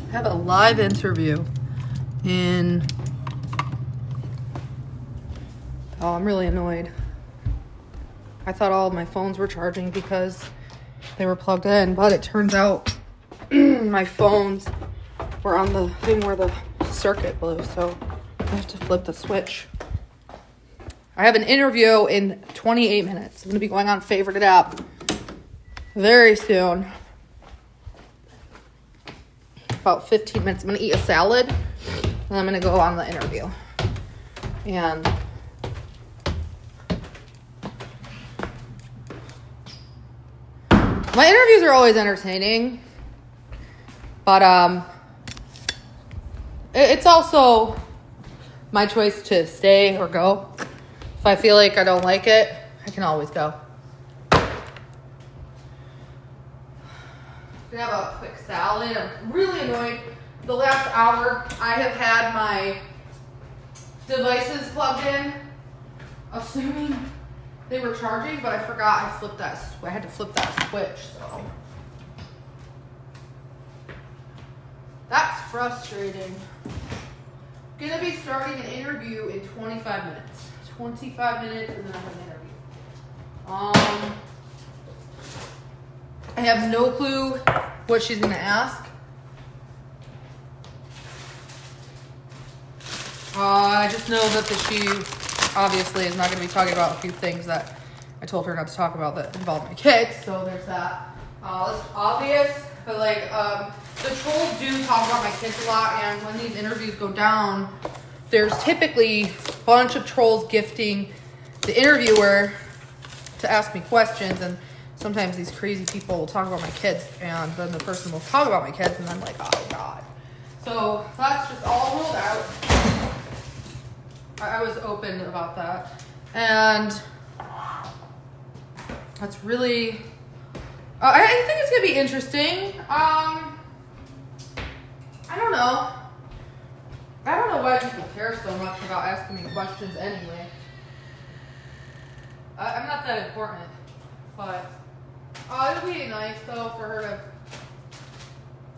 I have a live interview in... Oh, I'm really annoyed. I thought all of my phones were charging because they were plugged in, but it turns out my phones were on the thing where the circuit blew, so I have to flip the switch. I have an interview in 28 minutes. I'm going to be going on Favorited App very soon. About 15 minutes. I'm going to eat a salad, and I'm going to go on the interview. And my interviews are always entertaining, but it's also my choice to stay or go. If I feel like I don't like it, I can always go. I'm gonna have a quick salad. I'm really annoyed. The last hour, I have had my devices plugged in, assuming they were charging, but I forgot I had to flip that switch, so. That's frustrating. Gonna be starting an interview in 25 minutes. 25 minutes and then I have an interview. I have no clue what she's gonna ask. I just know that she obviously is not gonna be talking about a few things that I told her not to talk about that involve my kids, so there's that. It's obvious, but like, the trolls do talk about my kids a lot, and when these interviews go down, there's typically a bunch of trolls gifting the interviewer to ask me questions, and sometimes these crazy people will talk about my kids, and then the person will talk about my kids, and I'm like, oh God. So that's just all ruled out. I was open about that. And that's really, I think it's going to be interesting. I don't know. I don't know why people care so much about asking me questions anyway. I'm not that important, but it would be nice though for her to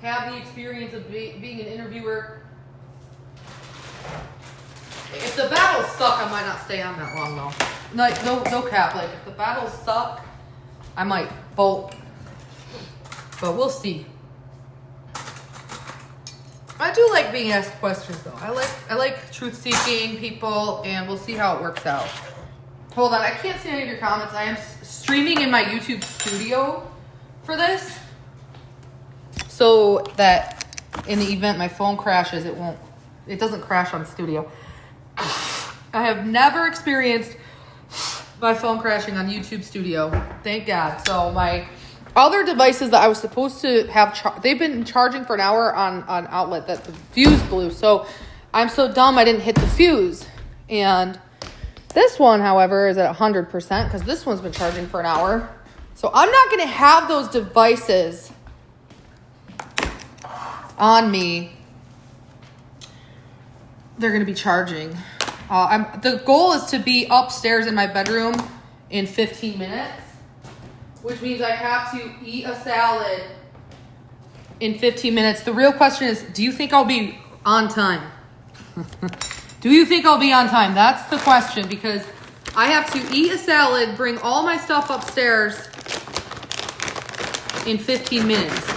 have the experience of being an interviewer. If the battles suck, I might not stay on that long though. Like no cap. Like if the battles suck, I might bolt. But we'll see. I do like being asked questions though. I like truth-seeking people, and we'll see how it works out. Hold on, I can't see any of your comments. I am streaming in my YouTube studio for this, so that in the event my phone crashes, it doesn't crash on studio. I have never experienced my phone crashing on YouTube Studio. Thank God. So my other devices that I was supposed to have, they've been charging for an hour on outlet that the fuse blew. So I'm so dumb I didn't hit the fuse. And this one, however, is at 100% because this one's been charging for an hour. So I'm not going to have those devices on me. They're going to be charging. The goal is to be upstairs in my bedroom in 15 minutes, which means I have to eat a salad in 15 minutes. The real question is, do you think I'll be on time? Do you think I'll be on time? That's the question, because I have to eat a salad, bring all my stuff upstairs in 15 minutes.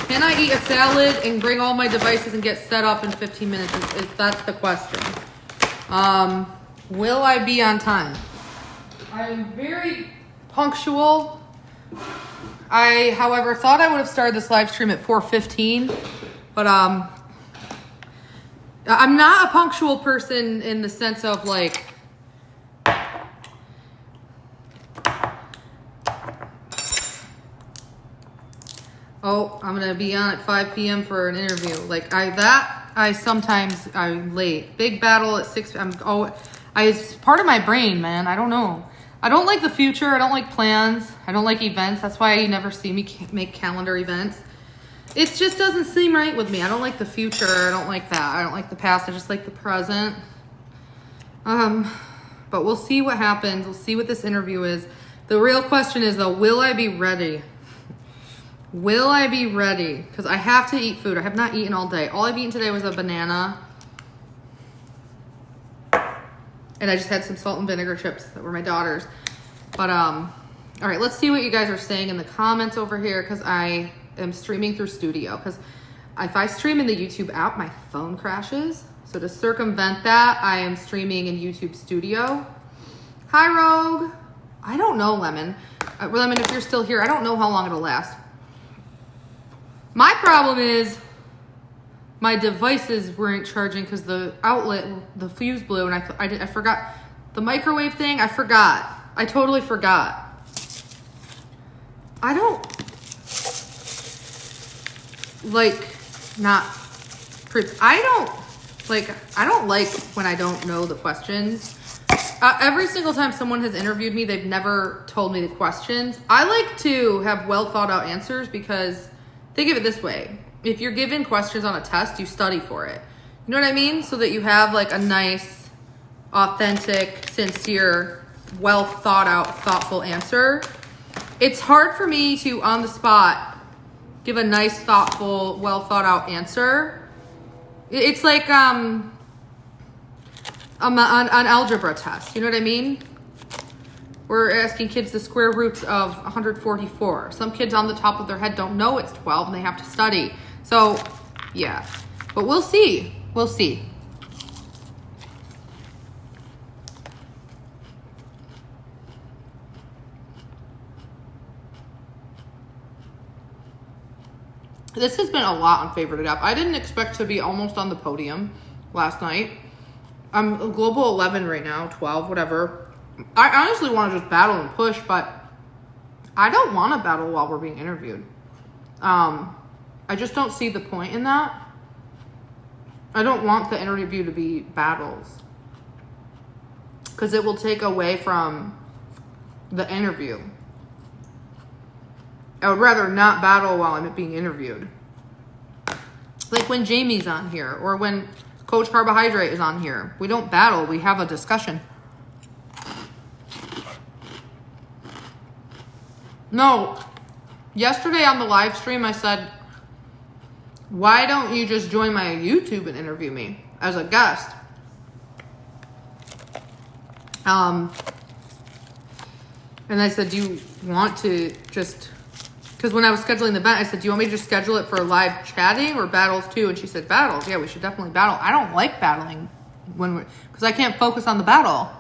Can I eat a salad and bring all my devices and get set up in 15 minutes? That's the question. Will I be on time? I'm very punctual. I, however, thought I would have started this live stream at 4:15, but I'm not a punctual person in the sense of like, oh, I'm going to be on at 5 p.m. for an interview. Like I'm late. Big battle at 6. It's part of my brain, man. I don't know. I don't like the future. I don't like plans. I don't like events. That's why you never see me make calendar events. It just doesn't seem right with me. I don't like the future. I don't like that. I don't like the past. I just like the present. But we'll see what happens. We'll see what this interview is. The real question is though, will I be ready? Will I be ready? Because I have to eat food. I have not eaten all day. All I've eaten today was a banana. And I just had some salt and vinegar chips that were my daughter's. But, all right, let's see what you guys are saying in the comments over here, because I am streaming through Studio. Because if I stream in the YouTube app, my phone crashes. So to circumvent that, I am streaming in YouTube Studio. Hi, Rogue. I don't know, Lemon. Lemon, if you're still here, I don't know how long it'll last. My problem is my devices weren't charging because the outlet, the fuse blew, and I forgot the microwave thing. I forgot. I totally forgot. I don't like I don't like when I don't know the questions. Every single time someone has interviewed me, they've never told me the questions. I like to have well thought out answers because think of it this way. If you're given questions on a test, you study for it. You know what I mean? So that you have like a nice, authentic, sincere, well thought out, thoughtful answer. It's hard for me to, on the spot, give a nice, thoughtful, well thought out answer. It's like an algebra test. You know what I mean? We're asking kids the square roots of 144. Some kids on the top of their head don't know it's 12 and they have to study. So, yeah. But we'll see. We'll see. This has been a lot on Favorite It Up. I didn't expect to be almost on the podium last night. I'm a global 11 right now, 12, whatever. I honestly want to just battle and push, but I don't want to battle while we're being interviewed. I just don't see the point in that. I don't want the interview to be battles because it will take away from the interview. I would rather not battle while I'm being interviewed. Like when Jamie's on here or when Coach Carbohydrate is on here. We don't battle, we have a discussion. No, yesterday on the live stream I said, why don't you just join my YouTube and interview me as a guest? And I said, do you want to just... Because when I was scheduling the event, I said, do you want me to just schedule it for live chatting or battles too? And she said, battles. Yeah, we should definitely battle. I don't like battling because I can't focus on the battle.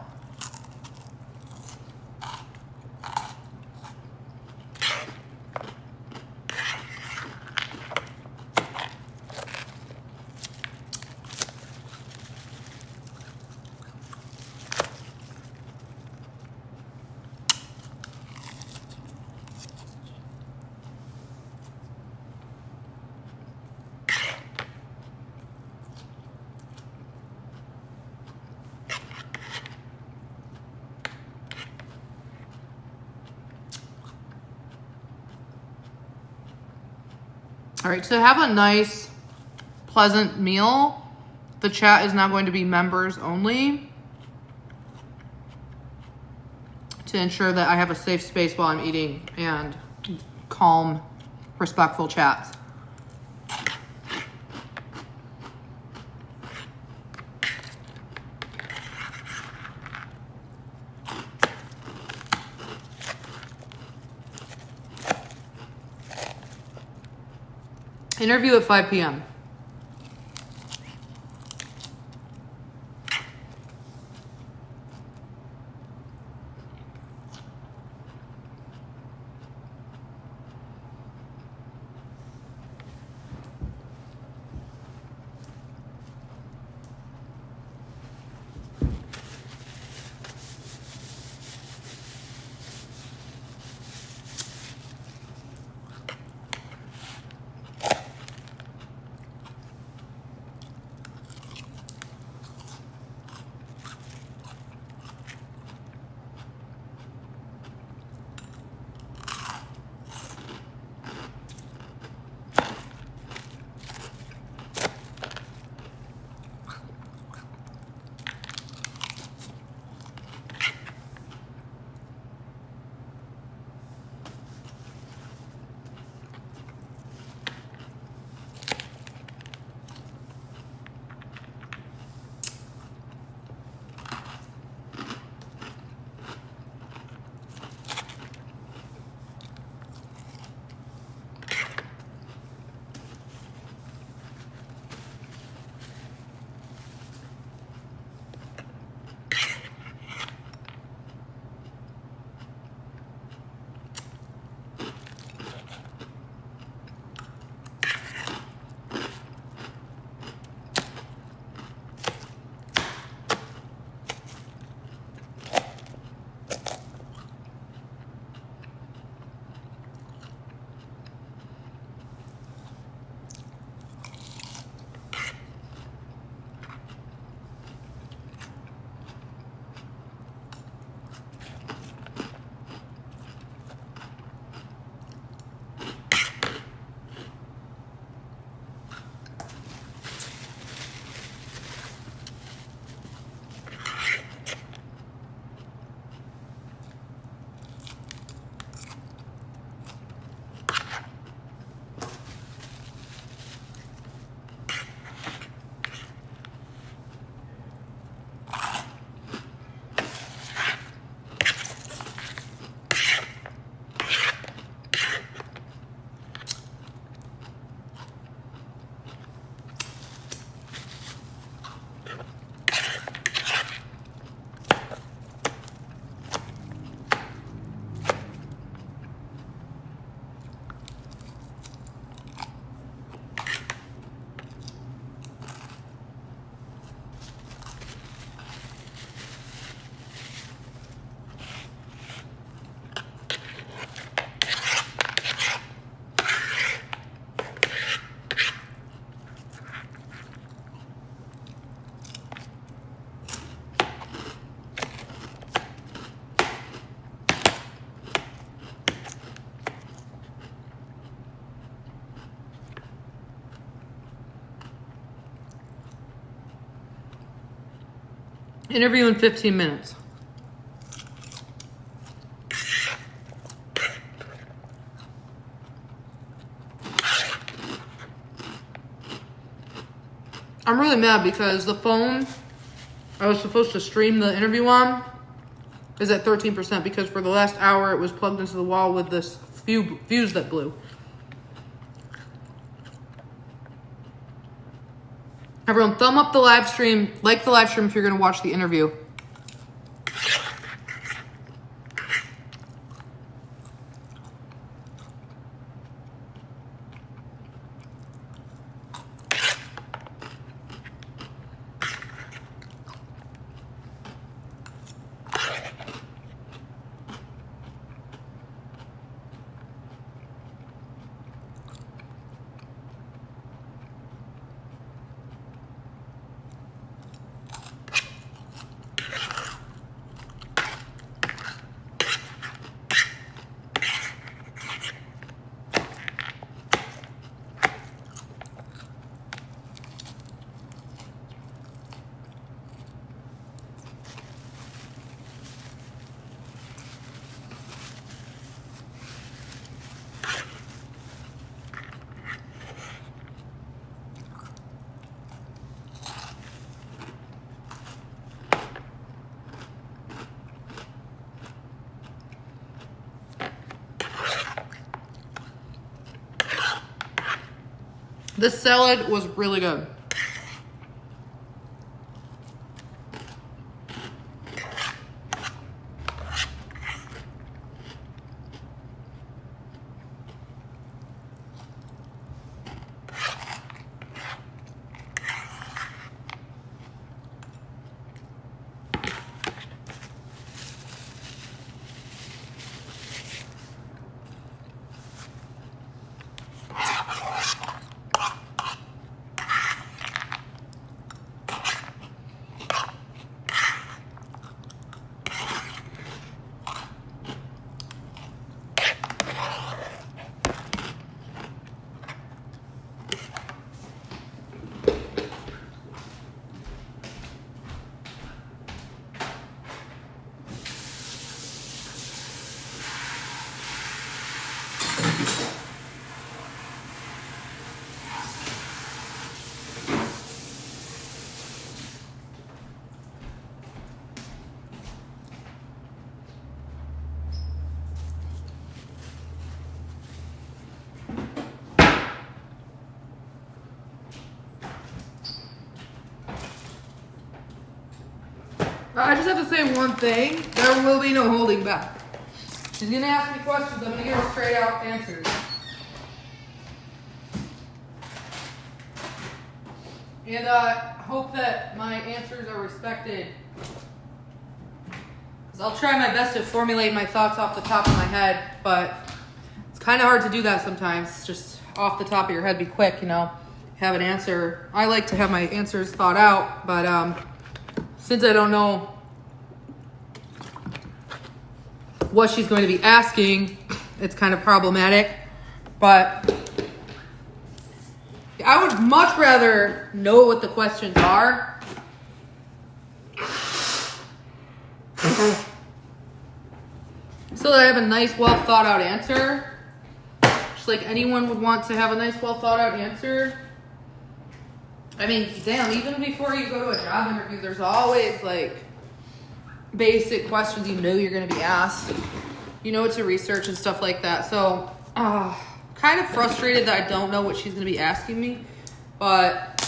All right, to have a nice, pleasant meal, the chat is now going to be members only to ensure that I have a safe space while I'm eating and calm, respectful chats. Interview at 5 p.m. Interview in 15 minutes. I'm really mad because the phone I was supposed to stream the interview on is at 13% because for the last hour it was plugged into the wall with this fuse that blew. Everyone, thumb up the live stream, like the live stream if you're going to watch the interview. This salad was really good. I just have to say one thing. There will be no holding back. She's going to ask me questions. I'm going to give her straight out answers. And hope that my answers are respected. Because I'll try my best to formulate my thoughts off the top of my head. But it's kind of hard to do that sometimes. Just off the top of your head, be quick, you know. Have an answer. I like to have my answers thought out. But since I don't know what she's going to be asking, it's kind of problematic. But I would much rather know what the questions are. So that I have a nice, well thought out answer. Just like anyone would want to have a nice, well thought out answer. I mean, damn, even before you go to a job interview, there's always like basic questions you know you're going to be asked. You know what to research and stuff like that. So, kind of frustrated that I don't know what she's going to be asking me. But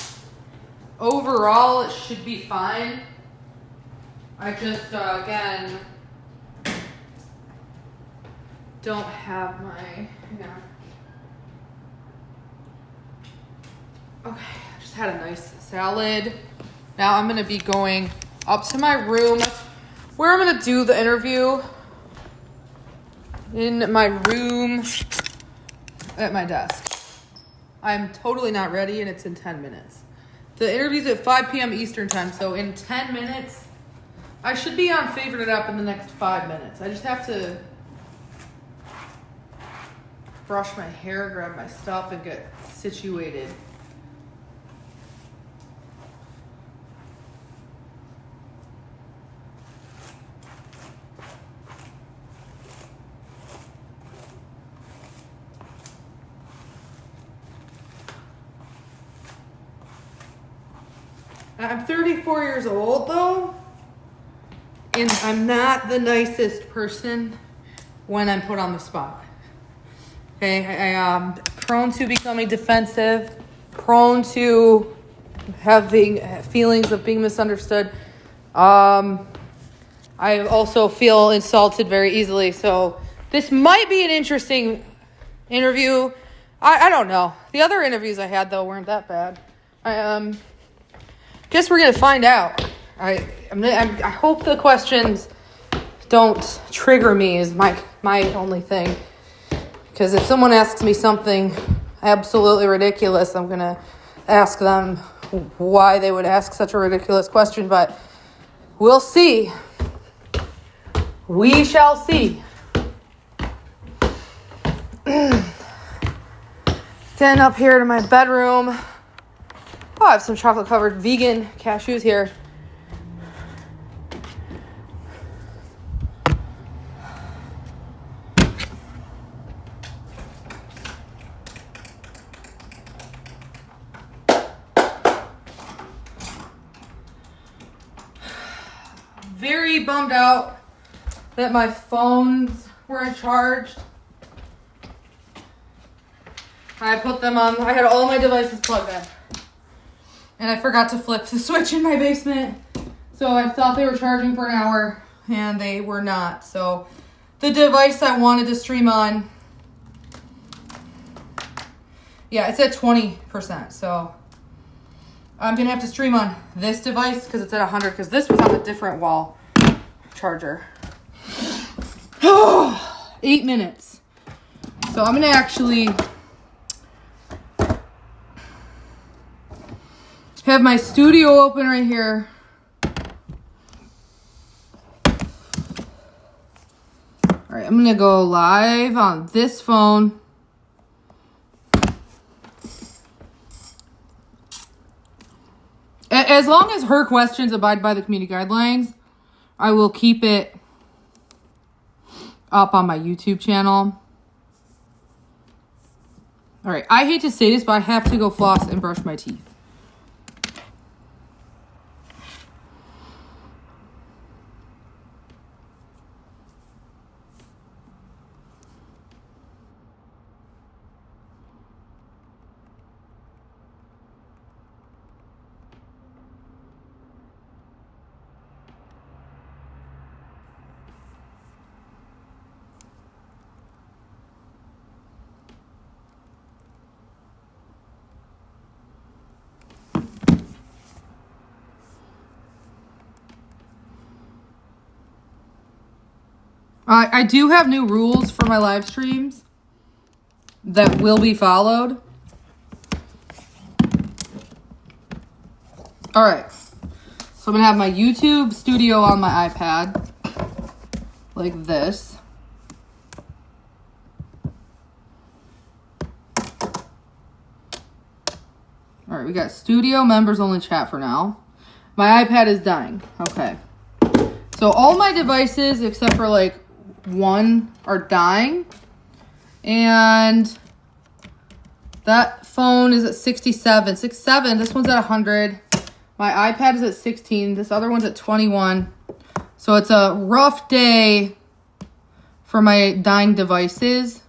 overall, it should be fine. I just, again, don't have my, Okay, I just had a nice salad. Now I'm going to be going up to my room where I'm going to do the interview. In my room at my desk. I'm totally not ready and it's in 10 minutes. The interview's at 5 p.m. Eastern time, so in 10 minutes, I should be on Favorite It Up in the next 5 minutes. I just have to brush my hair, grab my stuff, and get situated. I'm 34 years old though, and I'm not the nicest person when I'm put on the spot. Okay, I am prone to becoming defensive, prone to having feelings of being misunderstood. I also feel insulted very easily, so this might be an interesting interview. I don't know. The other interviews I had though weren't that bad. I guess we're gonna find out. I hope the questions don't trigger me is my only thing. Because if someone asks me something absolutely ridiculous, I'm gonna ask them why they would ask such a ridiculous question. But we'll see. We shall see. Getting up here to my bedroom. Oh, I have some chocolate-covered vegan cashews here. Very bummed out that my phones weren't charged. I put them on. I had all my devices plugged in. And I forgot to flip the switch in my basement. So I thought they were charging for an hour, and they were not. So the device I wanted to stream on, yeah, it's at 20%. So I'm going to have to stream on this device because it's at 100, because this was on a different wall charger. 8 minutes. So I'm going to actually have my studio open right here. All right, I'm going to go live on this phone. As long as her questions abide by the community guidelines, I will keep it up on my YouTube channel. All right, I hate to say this, but I have to go floss and brush my teeth. I do have new rules for my live streams that will be followed. All right. So I'm going to have my YouTube studio on my iPad like this. All right, we got studio members only chat for now. My iPad is dying. Okay. So all my devices except for like one are dying, and that phone is at 67. This one's at 100. My iPad is at 16. This other one's at 21. So it's a rough day for my dying devices.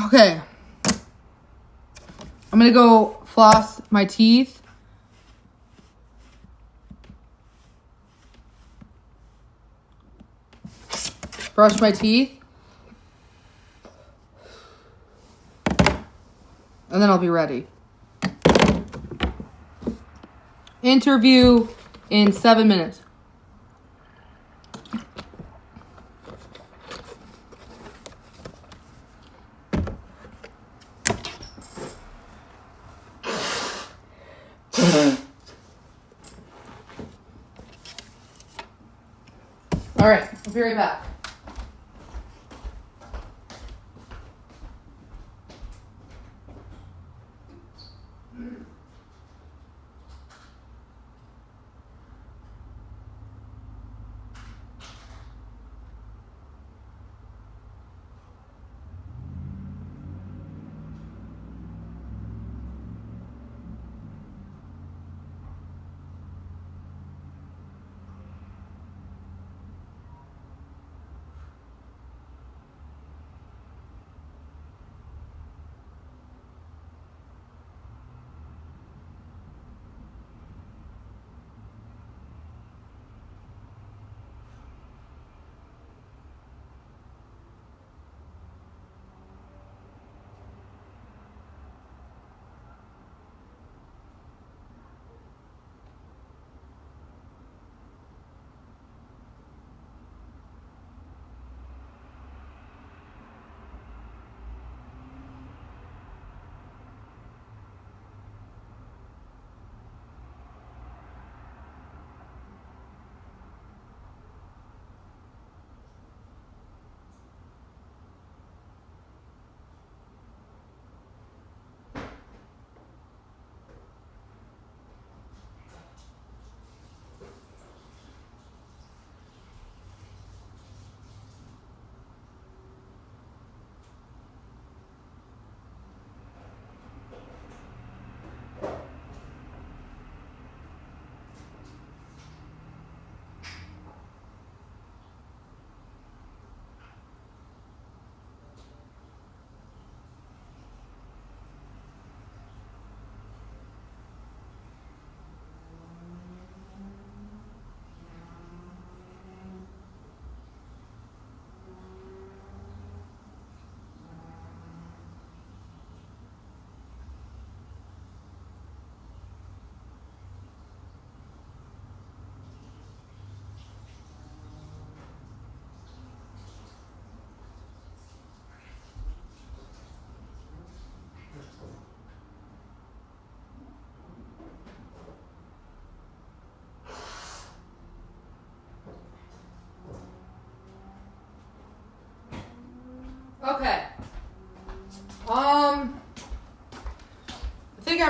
Okay. I'm gonna go floss my teeth. Brush my teeth. And then I'll be ready. Interview in 7 minutes. All right, I'll be right back.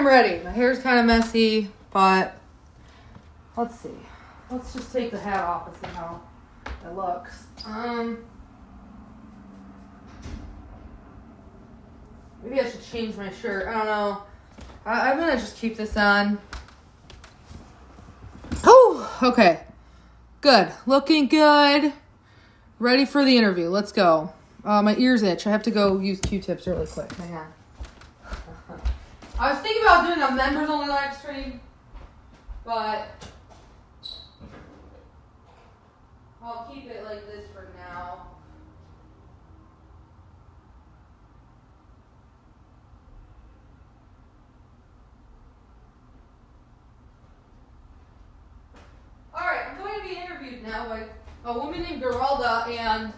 I'm ready. My hair's kind of messy, but let's see. Let's just take the hat off and see how it looks. Maybe I should change my shirt. I don't know. I'm gonna just keep this on. Oh, okay. Good. Looking good. Ready for the interview. Let's go. My ears itch. I have to go use Q-tips really quick. Hang on. I was thinking about doing a members only live stream, but I'll keep it like this for now. Alright, I'm going to be interviewed now by a woman named Geralda, and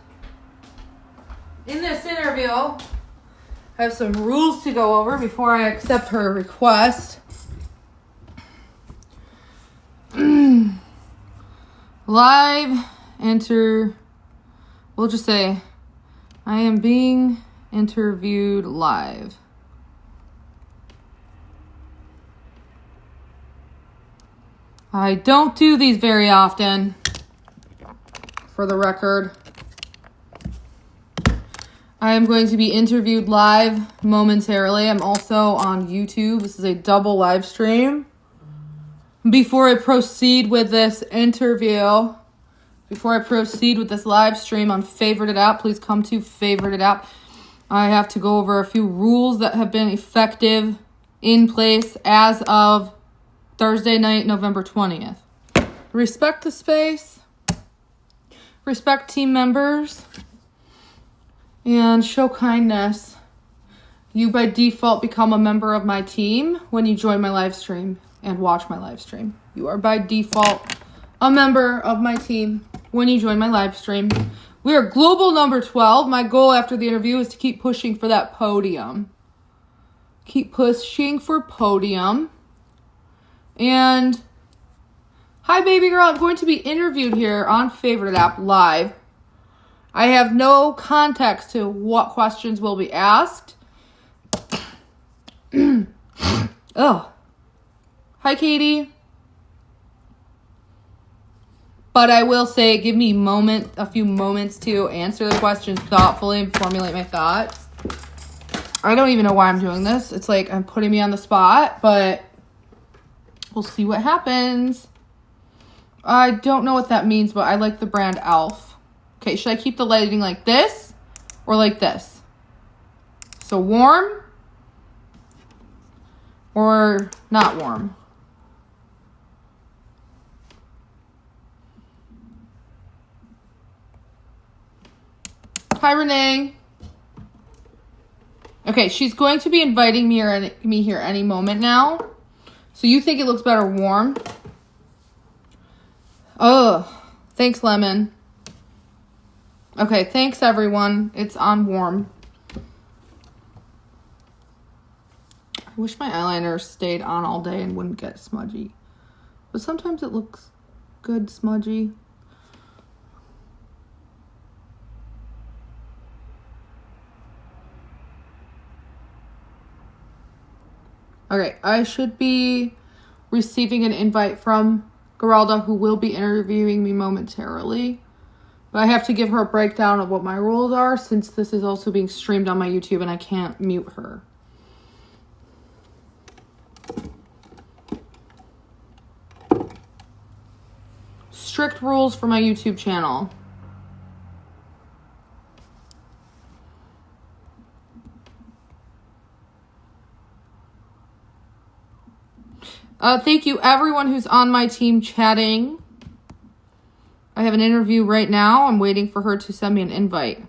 in this interview, I have some rules to go over before I accept her request. We'll just say, I am being interviewed live. I don't do these very often, for the record. I am going to be interviewed live momentarily. I'm also on YouTube. This is a double live stream. Before I proceed with this interview, before I proceed with this live stream on Favorite It App, please come to Favorite It App. I have to go over a few rules that have been effective in place as of Thursday night, November 20th. Respect the space. Respect team members. And show kindness. You by default become a member of my team when you join my live stream and watch my live stream. You are by default a member of my team when you join my live stream. We are global number 12. My goal after the interview is to keep pushing for that podium. Keep pushing for podium. And hi, baby girl. I'm going to be interviewed here on Favorite App live. I have no context to what questions will be asked. Oh. Hi, Katie. But I will say, give me a few moments to answer the questions thoughtfully and formulate my thoughts. I don't even know why I'm doing this. It's like I'm putting me on the spot, but we'll see what happens. I don't know what that means, but I like the brand Elf. Okay, should I keep the lighting like this or like this? So warm or not warm? Hi, Renee. Okay, she's going to be inviting me here any moment now. So you think it looks better warm? Oh, thanks, Lemon. Okay, thanks, everyone. It's on warm. I wish my eyeliner stayed on all day and wouldn't get smudgy. But sometimes it looks good smudgy. Okay, I should be receiving an invite from Geralda, who will be interviewing me momentarily. But I have to give her a breakdown of what my rules are, since this is also being streamed on my YouTube and I can't mute her. Strict rules for my YouTube channel. Thank you, everyone who's on my team chatting. I have an interview right now. I'm waiting for her to send me an invite.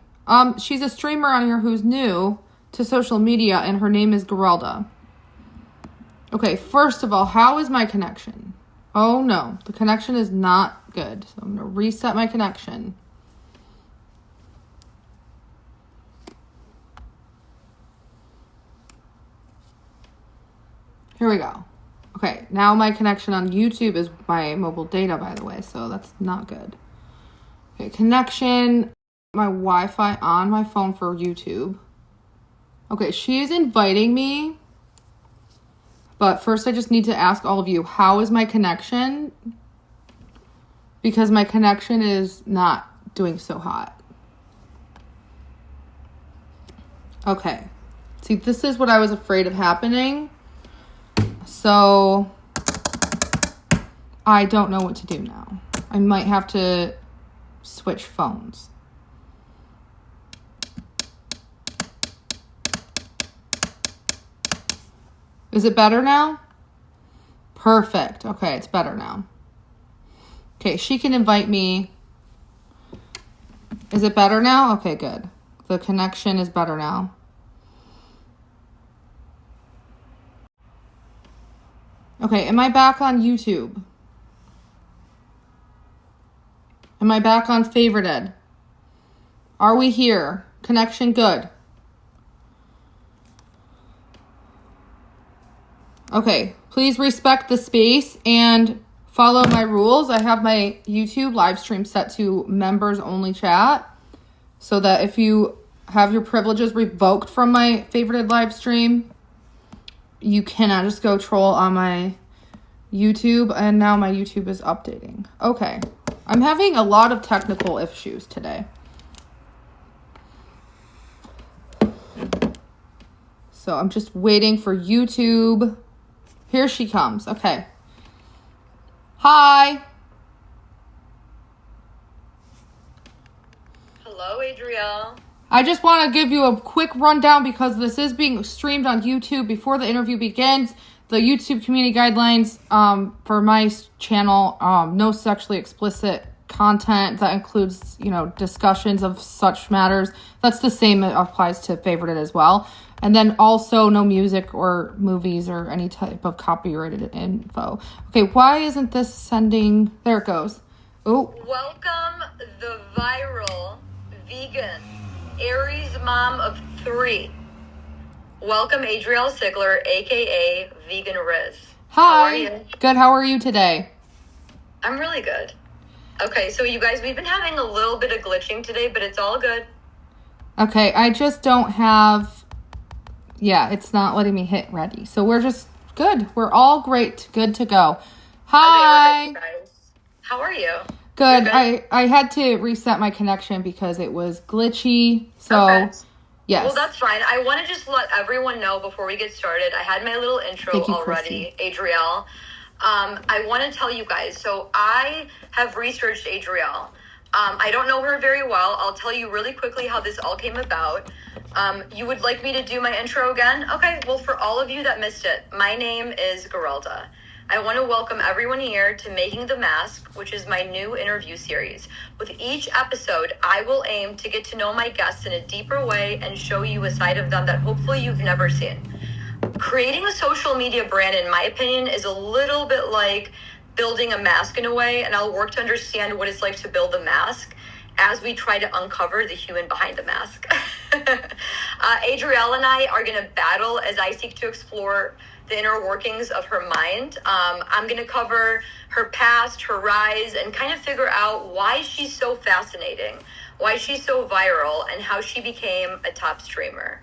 She's a streamer on here who's new to social media, and her name is Geralda. Okay, first of all, how is my connection? Oh, no. The connection is not good. So I'm going to reset my connection. Here we go. Okay, now my connection on YouTube is my mobile data, by the way, so that's not good. Okay, connection, my Wi-Fi on my phone for YouTube. Okay, she's inviting me But first I just need to ask all of you, how is my connection? Because my connection is not doing so hot. Okay. See, this is what I was afraid of happening. So I don't know what to do now. I might have to switch phones. Is it better now? Perfect. Okay, it's better now. Okay, she can invite me. Is it better now? Okay, good. The connection is better now. Okay, am I back on YouTube? Am I back on Favorited? Are we here? Connection good. Okay, please respect the space and follow my rules. I have my YouTube live stream set to members only chat so that if you have your privileges revoked from my favorited live stream, you cannot just go troll on my YouTube. And now my YouTube is updating. Okay, I'm having a lot of technical issues today. So I'm just waiting for YouTube. Here she comes. Okay. Hi. Hello, Adrielle. I just want to give you a quick rundown because this is being streamed on YouTube before the interview begins. The YouTube community guidelines for my channel, no sexually explicit content that includes, discussions of such matters. That's the same that applies to Favorited as well. And then also no music or movies or any type of copyrighted info. Okay, why isn't this sending? There it goes. Oh. Welcome the viral vegan Aries mom of 3. Welcome Adrielle Sigler, aka Vegan Riz. Hi. How are you? Good. How are you today? I'm really good. Okay, so you guys, we've been having a little bit of glitching today, but it's all good. Okay, I just don't have... Yeah, it's not letting me hit ready. So we're just good. We're all great. Good to go. Hi. Okay, guys. How are you? Good. I had to reset my connection because it was glitchy. So, okay. Yes. Well, that's fine. I want to just let everyone know before we get started. I had my little intro already, Adrielle. I want to tell you guys. So I have researched Adrielle. I don't know her very well. I'll tell you really quickly how this all came about. You would like me to do my intro again? Okay, well, for all of you that missed it, my name is Geralda. I want to welcome everyone here to Making the Mask, which is my new interview series. With each episode, I will aim to get to know my guests in a deeper way and show you a side of them that hopefully you've never seen. Creating a social media brand, in my opinion, is a little bit like building a mask in a way, and I'll work to understand what it's like to build a mask as we try to uncover the human behind the mask. Adrielle and I are going to battle as I seek to explore the inner workings of her mind. I'm going to cover her past, her rise, and kind of figure out why she's so fascinating, why she's so viral, and how she became a top streamer.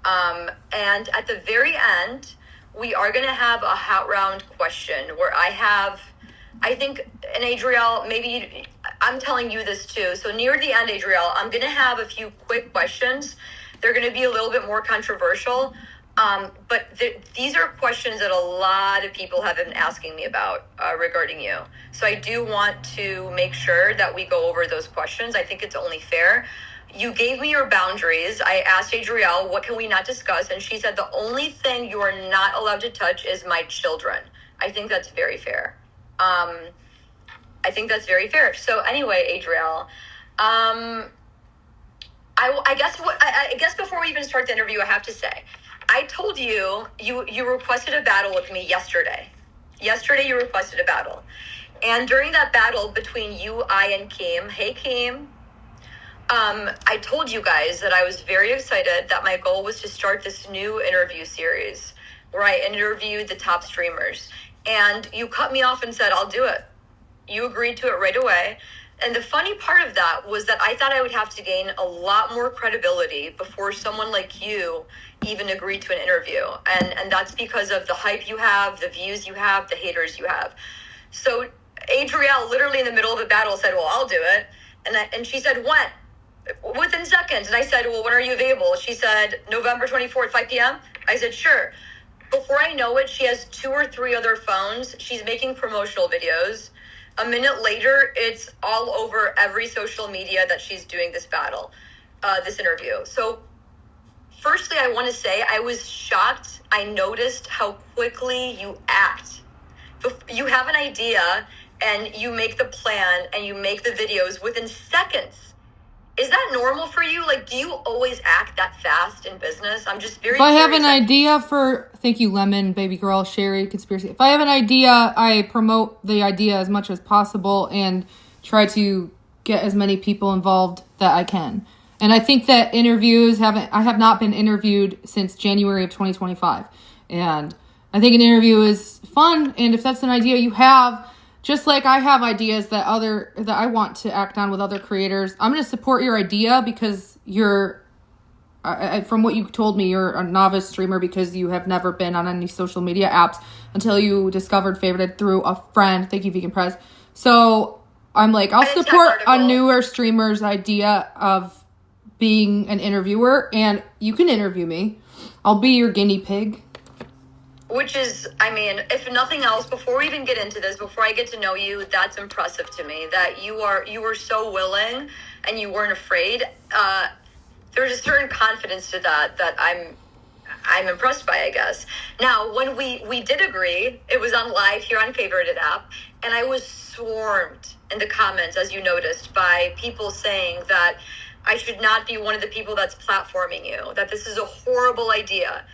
And at the very end, we are going to have a hot round question where I think, and Adrielle, maybe I'm telling you this too. So near the end, Adrielle, I'm going to have a few quick questions. They're going to be a little bit more controversial. But these are questions that a lot of people have been asking me about regarding you. So I do want to make sure that we go over those questions. I think it's only fair. You gave me your boundaries. I asked Adrielle, what can we not discuss? And she said, the only thing you are not allowed to touch is my children. I think that's very fair. I think that's very fair. So anyway, Adrielle, I guess before we even start the interview, I have to say, I told you requested a battle with me yesterday. Yesterday you requested a battle. And during that battle between you, I, and Kim, hey Kim, I told you guys that I was very excited that my goal was to start this new interview series where I interviewed the top streamers. And you cut me off and said, I'll do it. You agreed to it right away. And the funny part of that was that I thought I would have to gain a lot more credibility before someone like you even agreed to an interview. And that's because of the hype you have, the views you have, the haters you have. So Adrielle, literally in the middle of a battle, said, well, I'll do it. And she said, when? Within seconds. And I said, well, when are you available? She said, November 24th, 5 p.m. I said, sure. Before I know it, she has 2 or 3 other phones. She's making promotional videos. A minute later, it's all over every social media that she's doing this battle, this interview. So firstly, I want to say I was shocked. I noticed how quickly you act. You have an idea and you make the plan and you make the videos within seconds. Is that normal for you? Like, do you always act that fast in business? I'm just very curious. If I have an idea for, thank you, Lemon, Baby Girl, Sherry, Conspiracy. If I have an idea, I promote the idea as much as possible and try to get as many people involved that I can. And I think that I have not been interviewed since January of 2025. And I think an interview is fun. And if that's an idea you have, just like I have ideas that I want to act on with other creators, I'm going to support your idea because from what you told me, you're a novice streamer because you have never been on any social media apps until you discovered Favorited through a friend. Thank you, Vegan Prez. So I'm like, I'll support a newer streamer's idea of being an interviewer, and you can interview me. I'll be your guinea pig. Which is, I mean, if nothing else, before we even get into this, before I get to know you, that's impressive to me that you were so willing and you weren't afraid. There's a certain confidence to that I'm impressed by, I guess. Now, when we did agree, it was on live here on Favorited app, and I was swarmed in the comments, as you noticed, by people saying that I should not be one of the people that's platforming you, that this is a horrible idea,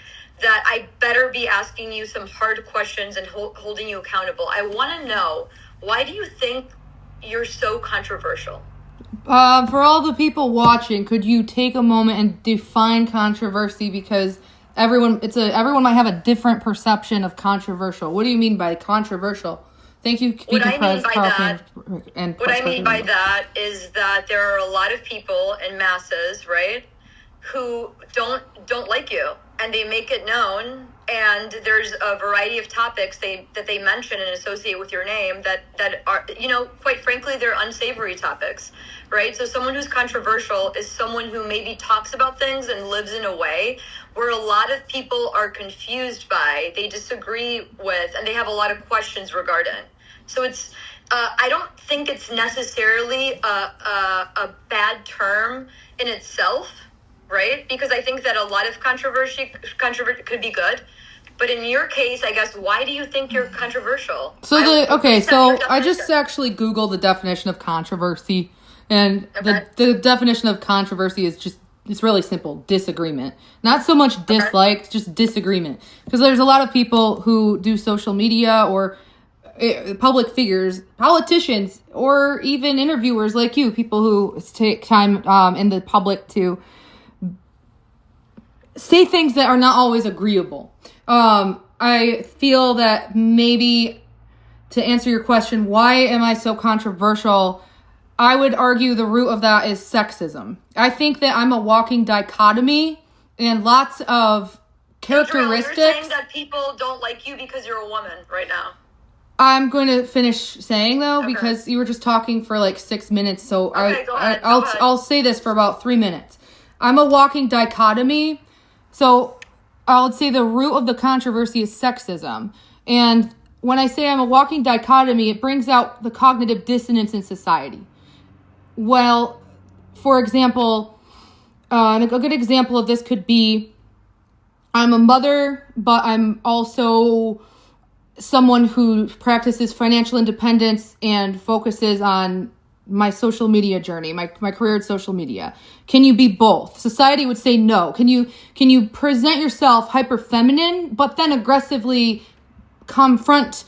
that I better be asking you some hard questions and holding you accountable. I want to know, why do you think you're so controversial? For all the people watching, could you take a moment and define controversy? Because everyone might have a different perception of controversial. What do you mean by controversial? Thank you. What I mean by that is that there are a lot of people in masses, right, who don't like you, and they make it known, and there's a variety of topics that they mention and associate with your name that are, quite frankly, they're unsavory topics, right? So someone who's controversial is someone who maybe talks about things and lives in a way where a lot of people are confused by, they disagree with, and they have a lot of questions regarding. So it's, I don't think it's necessarily a bad term in itself, right? Because I think that a lot of controversy could be good. But in your case, I guess, why do you think you're controversial? So I just actually Googled the definition of controversy, and the definition of controversy is just, it's really simple: disagreement. Not so much dislike, just disagreement. Because there's a lot of people who do social media, or public figures, politicians, or even interviewers like you, people who take time in the public to say things that are not always agreeable. I feel that maybe, to answer your question, why am I so controversial? I would argue the root of that is sexism. I think that I'm a walking dichotomy and lots of characteristics. You're saying that people don't like you because you're a woman right now. I'm going to finish saying, though, because you were just talking for like 6 minutes. So go ahead. I'll say this for about 3 minutes. I'm a walking dichotomy. So I would say the root of the controversy is sexism. And when I say I'm a walking dichotomy, it brings out the cognitive dissonance in society. Well, for example, a good example of this could be, I'm a mother, but I'm also someone who practices financial independence and focuses on my social media journey, my career in social media. Can you be both? Society would say no. Can you present yourself hyper feminine, but then aggressively confront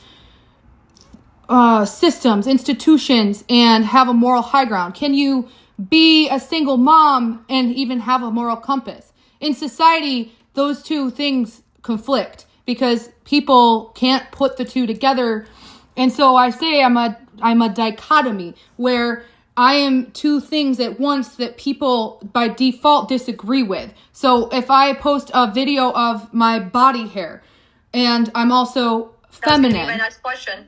systems, institutions, and have a moral high ground? Can you be a single mom and even have a moral compass? In society, those two things conflict because people can't put the two together. And so I say I'm a dichotomy where I am two things at once that people by default disagree with. So if I post a video of my body hair and I'm also feminine. That's gonna be my next question.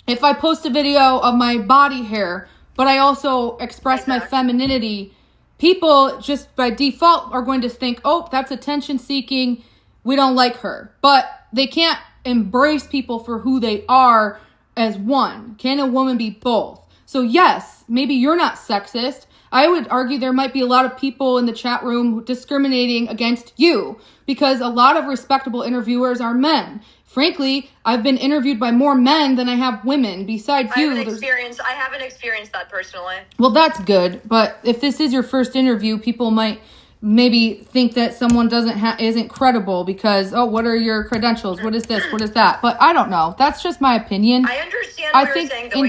If I post a video of my body hair, but I also express my femininity, people just by default are going to think, oh, that's attention seeking. We don't like her. But they can't embrace people for who they are as one. Can a woman be both? So yes, maybe you're not sexist. I would argue there might be a lot of people in the chat room discriminating against you because a lot of respectable interviewers are men. Frankly, I've been interviewed by more men than I have women. Besides you, I haven't experienced that personally. Well, that's good. But if this is your first interview, people might maybe think that someone isn't credible because, oh, what are your credentials? What is this? What is that? But I don't know. That's just my opinion. I understand what you're saying, though,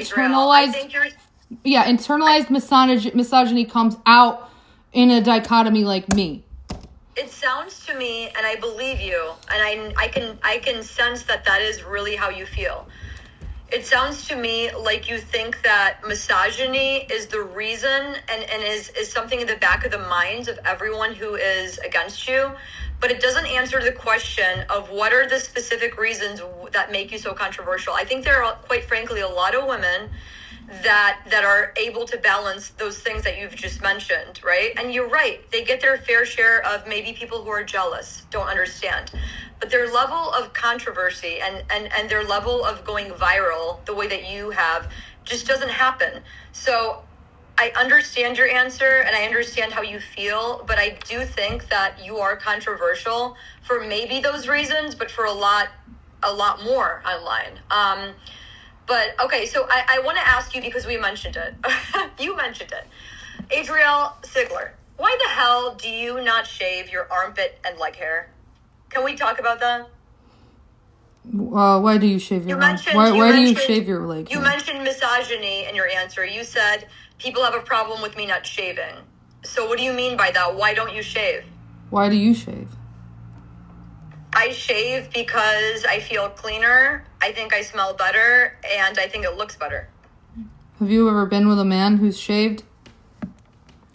internalized misogyny comes out in a dichotomy like me. It sounds to me, and I believe you, and I can sense that is really how you feel. It sounds to me like you think that misogyny is the reason and is something in the back of the minds of everyone who is against you, but it doesn't answer the question of what are the specific reasons that make you so controversial. I think there are, quite frankly, a lot of women that are able to balance those things that you've just mentioned, right? And you're right. They get their fair share of maybe people who are jealous, don't understand. But their level of controversy and their level of going viral the way that you have just doesn't happen. So I understand your answer and I understand how you feel, but I do think that you are controversial for maybe those reasons, but for a lot more online. But okay, so I want to ask you because we mentioned it. You mentioned it. Adrielle Sigler, why the hell do you not shave your armpit and leg hair? Can we talk about that? Why do you shave your leg? Why do you shave your leg? You mentioned misogyny in your answer. You said people have a problem with me not shaving. So what do you mean by that? Why don't you shave? Why do you shave? I shave because I feel cleaner, I think I smell better, and I think it looks better. Have you ever been with a man who's shaved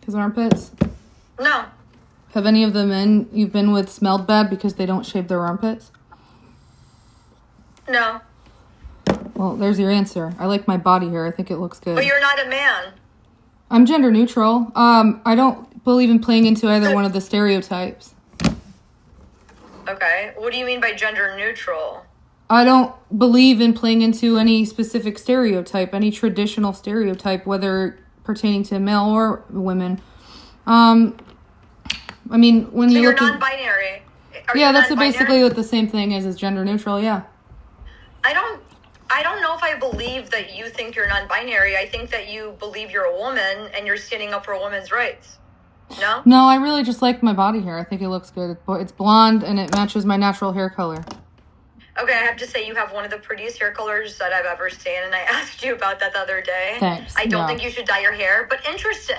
his armpits? No. Have any of the men you've been with smelled bad because they don't shave their armpits? No. Well, there's your answer. I like my body hair. I think it looks good. But you're not a man. I'm gender neutral. I don't believe in playing into either one of the stereotypes. Okay. What do you mean by gender neutral? I don't believe in playing into any specific stereotype, any traditional stereotype, whether pertaining to male or women. I mean, when you look at... So you're non-binary? Yeah, that's basically what the same thing is gender neutral, yeah. I don't know if I believe that you think you're non-binary. I think that you believe you're a woman and you're standing up for women's rights. No? No, I really just like my body hair. I think it looks good. It's blonde and it matches my natural hair color. Okay, I have to say you have one of the prettiest hair colors that I've ever seen, and I asked you about that the other day. Thanks. I don't think you should dye your hair, but interesting.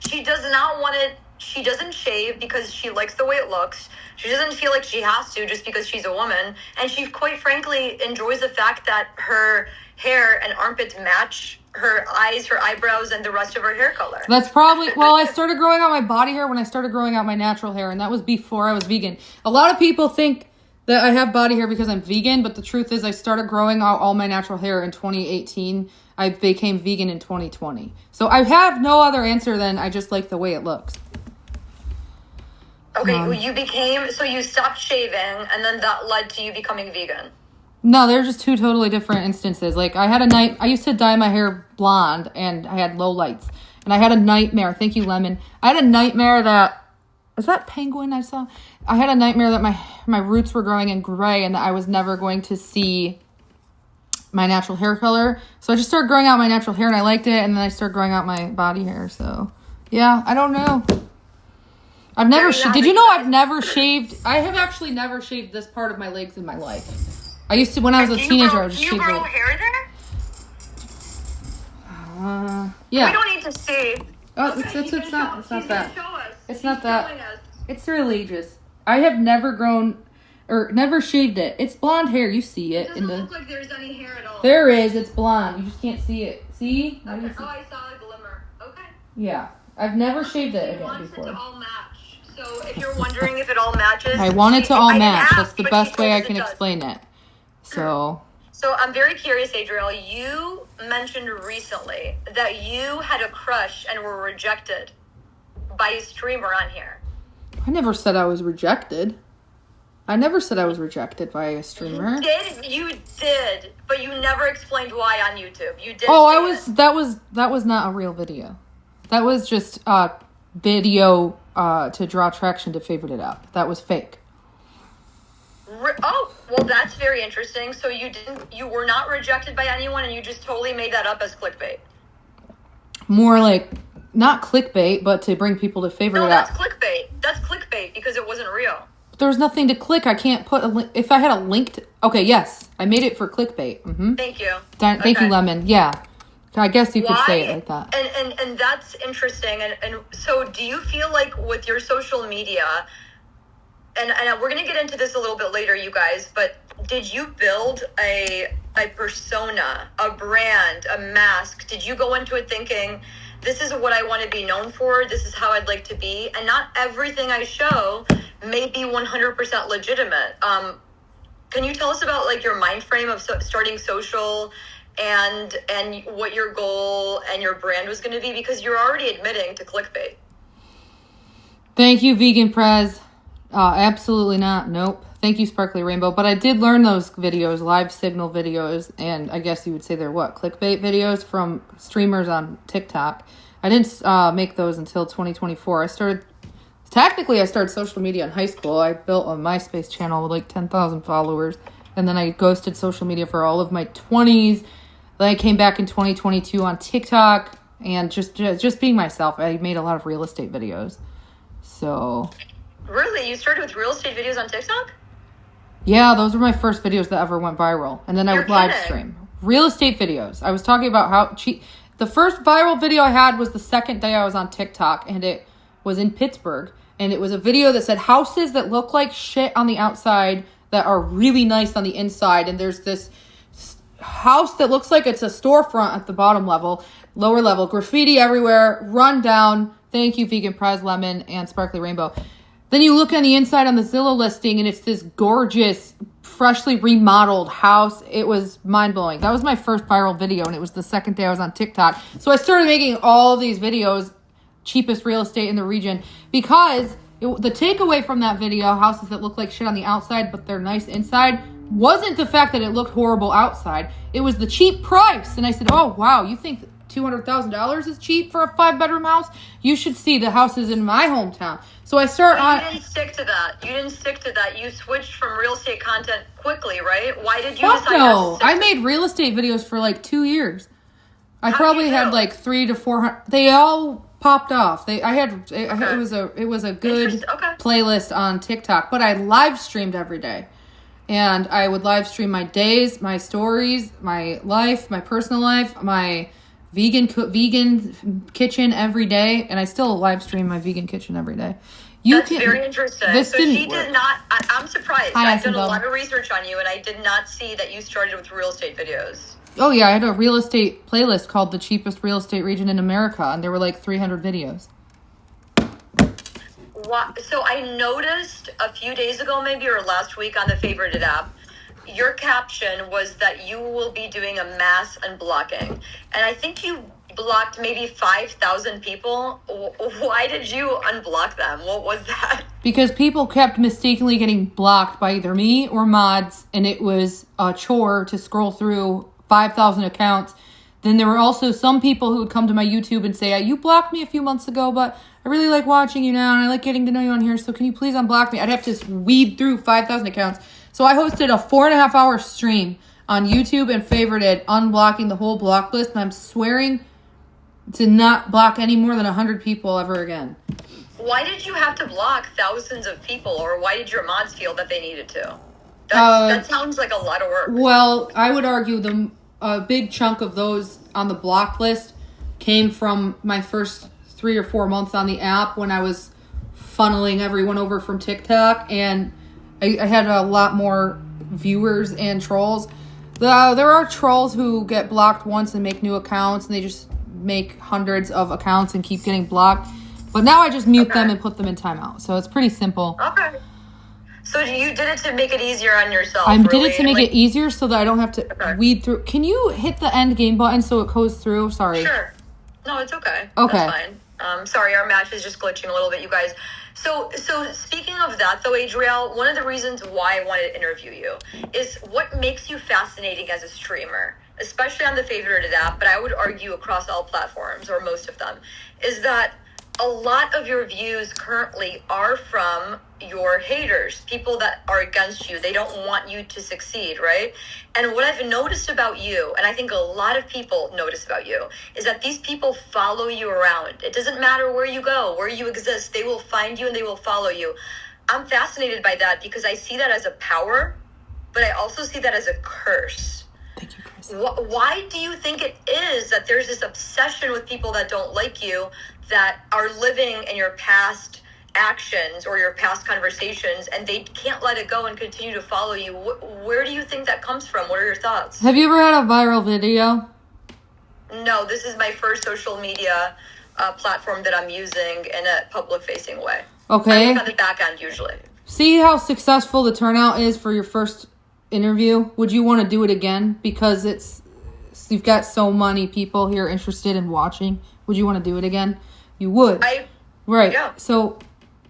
She does not want it. She doesn't shave because she likes the way it looks. She doesn't feel like she has to just because she's a woman, and she quite frankly enjoys the fact that her hair and armpits match her eyes, her eyebrows, and the rest of her hair color. That's probably... Well, I started growing out my body hair when I started growing out my natural hair, and that was before I was vegan. A lot of people think that I have body hair because I'm vegan, but the truth is I started growing out all my natural hair in 2018. I became vegan in 2020. So I have no other answer than I just like the way it looks. Okay, so you stopped shaving, and then that led to you becoming vegan. No, they're just two totally different instances. Like, I used to dye my hair blonde, and I had low lights. And I had a nightmare. Thank you, Lemon. I had a nightmare that... Is that penguin I saw? I had a nightmare that my roots were growing in gray and that I was never going to see my natural hair color. So I just started growing out my natural hair, and I liked it, and then I started growing out my body hair. So, yeah, I don't know. I've never... Did you know I've never shaved... I have actually never shaved this part of my legs in my life. I used to, when I was a teenager, I would just shave it. Do you grow hair there? Yeah. We don't need to see. Oh, Okay, it's not that. Show us. It's not that. It's really just... I have never grown... Or never shaved it. It's blonde hair. You see it. It doesn't look like there's any hair at all. There is. It's blonde. You just can't see it. See? Okay. Oh, I saw a glimmer. Okay. Yeah. I've never shaved it She again wants it before. to all match. So if you're wondering if it all matches, I want it to all match. That's the but best she way I says can it does. explain it. So, So I'm very curious, Adriel. You mentioned recently that you had a crush and were rejected by a streamer on here. I never said I was rejected. I never said I was rejected by a streamer. You did, but you never explained why on YouTube. You did. Oh, say it. that was not a real video. That was just a video to draw traction to favorite it up. That was fake. Oh, well, that's very interesting. So you were not rejected by anyone, and you just totally made that up as clickbait. More like not clickbait, but to bring people to favorite No, it that's up. clickbait. That's clickbait because it wasn't real. There was nothing to click. I can't put a link. If I had a link to... Okay, yes. I made it for clickbait. Mm-hmm. Thank you. Thank you, Lemon. Yeah. I guess you could say it like that. And that's interesting. And so do you feel like with your social media, and we're going to get into this a little bit later, you guys, but did you build a persona, a brand, a mask? Did you go into it thinking, this is what I want to be known for, this is how I'd like to be, and not everything I show may be 100% legitimate? Can you tell us about like your mind frame of starting social and what your goal and your brand was going to be? Because you're already admitting to clickbait. Thank you, Vegan Prez. Absolutely not. Nope. Thank you, Sparkly Rainbow. But I did learn those videos, live signal videos, and I guess you would say they're what? Clickbait videos from streamers on TikTok. I didn't make those until 2024. I started social media in high school. I built a MySpace channel with like 10,000 followers, and then I ghosted social media for all of my 20s. Then I came back in 2022 on TikTok, and just being myself. I made a lot of real estate videos. So... Really? You started with real estate videos on TikTok? Yeah, those were my first videos that ever went viral. And then I would live stream. Real estate videos. I was talking about how cheap... The first viral video I had was the second day I was on TikTok, and it was in Pittsburgh. And it was a video that said houses that look like shit on the outside that are really nice on the inside. And there's this house that looks like it's a storefront at the bottom level, lower level, graffiti everywhere, run down. Thank you, Vegan Prez, Lemon, and Sparkly Rainbow. Then you look on the inside on the Zillow listing, and it's this gorgeous, freshly remodeled house. It was mind-blowing. That was my first viral video, and it was the second day I was on TikTok. So I started making all of these videos, cheapest real estate in the region, because the takeaway from that video, houses that look like shit on the outside, but they're nice inside, wasn't the fact that it looked horrible outside. It was the cheap price. And I said, oh, wow, you think $200,000 is cheap for a 5-bedroom house? You should see the houses in my hometown. So I start on... You didn't stick to that. You switched from real estate content quickly, right? Why did you Fuck decide no. to I made real estate videos for like 2 years. I How'd probably you had do? like 300 to 400. They all popped off. It was a good Okay. playlist on TikTok, but I live streamed every day. And I would live stream my days, my stories, my life, my personal life, my vegan kitchen every day, and I still live stream my vegan kitchen every day. That's very interesting. This so didn't she work. did not. I'm surprised. Hi, I've done a Isabel. lot of research on you, and I did not see that you started with real estate videos. Oh yeah, I had a real estate playlist called The Cheapest Real Estate Region in America, and there were like 300 videos. So I noticed a few days ago, maybe, or last week on the Favorited app, your caption was that you will be doing a mass unblocking. And I think you blocked maybe 5,000 people. Why did you unblock them? What was that? Because people kept mistakenly getting blocked by either me or mods, and it was a chore to scroll through 5,000 accounts. Then there were also some people who would come to my YouTube and say, you blocked me a few months ago, but I really like watching you now, and I like getting to know you on here, so can you please unblock me? I'd have to weed through 5,000 accounts. So I hosted a 4.5-hour stream on YouTube and favorited unblocking the whole block list, and I'm swearing to not block any more than 100 people ever again. Why did you have to block thousands of people, or why did your mods feel that they needed to? That sounds like a lot of work. Well, I would argue a big chunk of those on the block list came from my first 3 or 4 months on the app when I was funneling everyone over from TikTok, and I had a lot more viewers and trolls. There are trolls who get blocked once and make new accounts, and they just make hundreds of accounts and keep getting blocked. But now I just mute Okay. them and put them in timeout. So it's pretty simple. Okay. So you did it to make it easier on yourself. I did really? it to make Like, it easier so that I don't have to Okay. weed through. Can you hit the end game button so it goes through? Sorry. Sure. No, it's okay. Okay. That's fine. Sorry, our match is just glitching a little bit, you guys. So speaking of that, though, Adrielle, one of the reasons why I wanted to interview you is what makes you fascinating as a streamer, especially on the favorited app, but I would argue across all platforms, or most of them, is that a lot of your views currently are from your haters, people that are against you. They don't want you to succeed, right? And what I've noticed about you, and I think a lot of people notice about you, is that these people follow you around. It doesn't matter where you go, where you exist, they will find you and they will follow you. I'm fascinated by that because I see that as a power, but I also see that as a curse. Thank you, Chris. Why do you think it is that there's this obsession with people that don't like you, that are living in your past actions or your past conversations, and they can't let it go and continue to follow you? Where do you think that comes from? What are your thoughts? Have you ever had a viral video? No, this is my first social media platform that I'm using in a public-facing way. Okay. I work on the back end usually. See how successful the turnout is for your first interview? Would you want to do it again? Because you've got so many people here interested in watching. Would you want to do it again? You would. Right. Yeah. So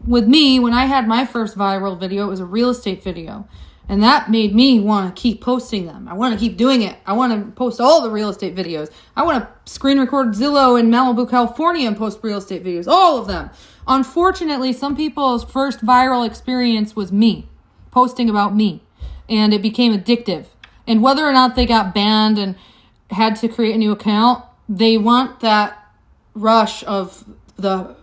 with me, when I had my first viral video, it was a real estate video. And that made me want to keep posting them. I want to keep doing it. I want to post all the real estate videos. I want to screen record Zillow in Malibu, California and post real estate videos. All of them. Unfortunately, some people's first viral experience was me, posting about me. And it became addictive. And whether or not they got banned and had to create a new account, they want that rush of the